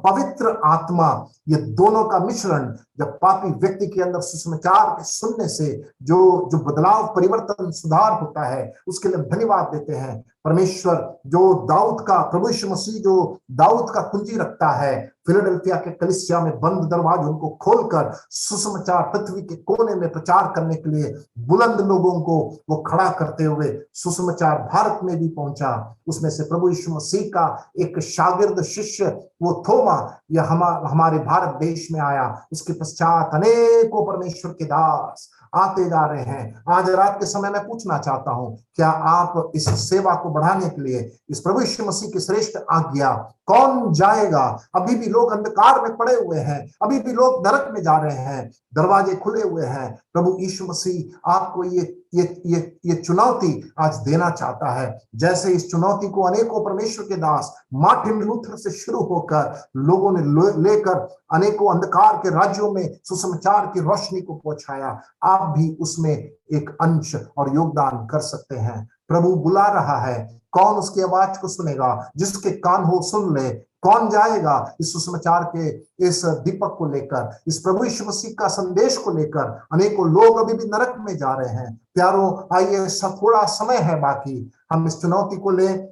पवित्र आत्मा, ये दोनों का मिश्रण जब पापी व्यक्ति के अंदर सुसमाचार के सुनने से जो बदलाव, परिवर्तन, सुधार होता है, उसके लिए धन्यवाद देते हैं। परमेश्वर जो प्रभु यीशु मसीह जो दाऊद का कुंजी रखता है, फिलाडेल्फिया के कलीसिया में बंद दरवाजों को खोलकर सुसमाचार पृथ्वी के कोने में प्रचार करने के लिए बुलंद लोगों को वो खड़ा करते हुए सुसमाचार भारत में भी पहुंचा। उसमें से प्रभु यीशु मसीह का एक शागिर्द शिष्य, वो थोमा, यह हमारे भारत देश में आया। उसके पश्चात अनेकों परमेश्वर के दास आते जा रहे हैं। आज रात के समय मैं पूछना चाहता हूं, क्या आप इस सेवा को बढ़ाने के लिए, इस प्रभु यीशु मसीह की श्रेष्ठ आज्ञा, कौन जाएगा? अभी भी लोग अंधकार में पड़े हुए हैं, अभी भी लोग नरक में जा रहे हैं, दरवाजे खुले हुए हैं। प्रभु यीशु मसीह आपको ये चुनौती आज देना चाहता है। जैसे इस चुनौती को अनेकों परमेश्वर के दास मार्टिन लूथर से शुरू होकर लोगों ने लेकर अनेकों अंधकार के राज्यों में सुसमाचार की रोशनी को पहुंचाया, आप भी उसमें एक अंश और योगदान कर सकते हैं। प्रभु बुला रहा है, कौन उसकी आवाज को सुनेगा? जिसके कान हो सुन ले। कौन जाएगा इस सुसमाचार के इस दीपक को लेकर, इस प्रभु यीशु मसीह का संदेश को लेकर? अनेकों लोग अभी भी नरक में जा रहे हैं। प्यारों, आइए, थोड़ा समय है बाकी, हम इस चुनौती को लें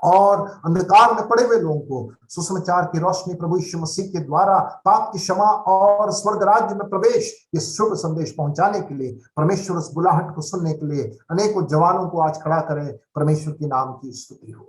और अंधकार में पड़े हुए लोगों को सुसमाचार की रोशनी, प्रभु यीशु मसीह के द्वारा पाप की क्षमा और स्वर्ग राज्य में प्रवेश, ये शुभ संदेश पहुंचाने के लिए, परमेश्वर उस बुलाहट को सुनने के लिए अनेकों जवानों को आज खड़ा करे। परमेश्वर के नाम की स्तुति हो।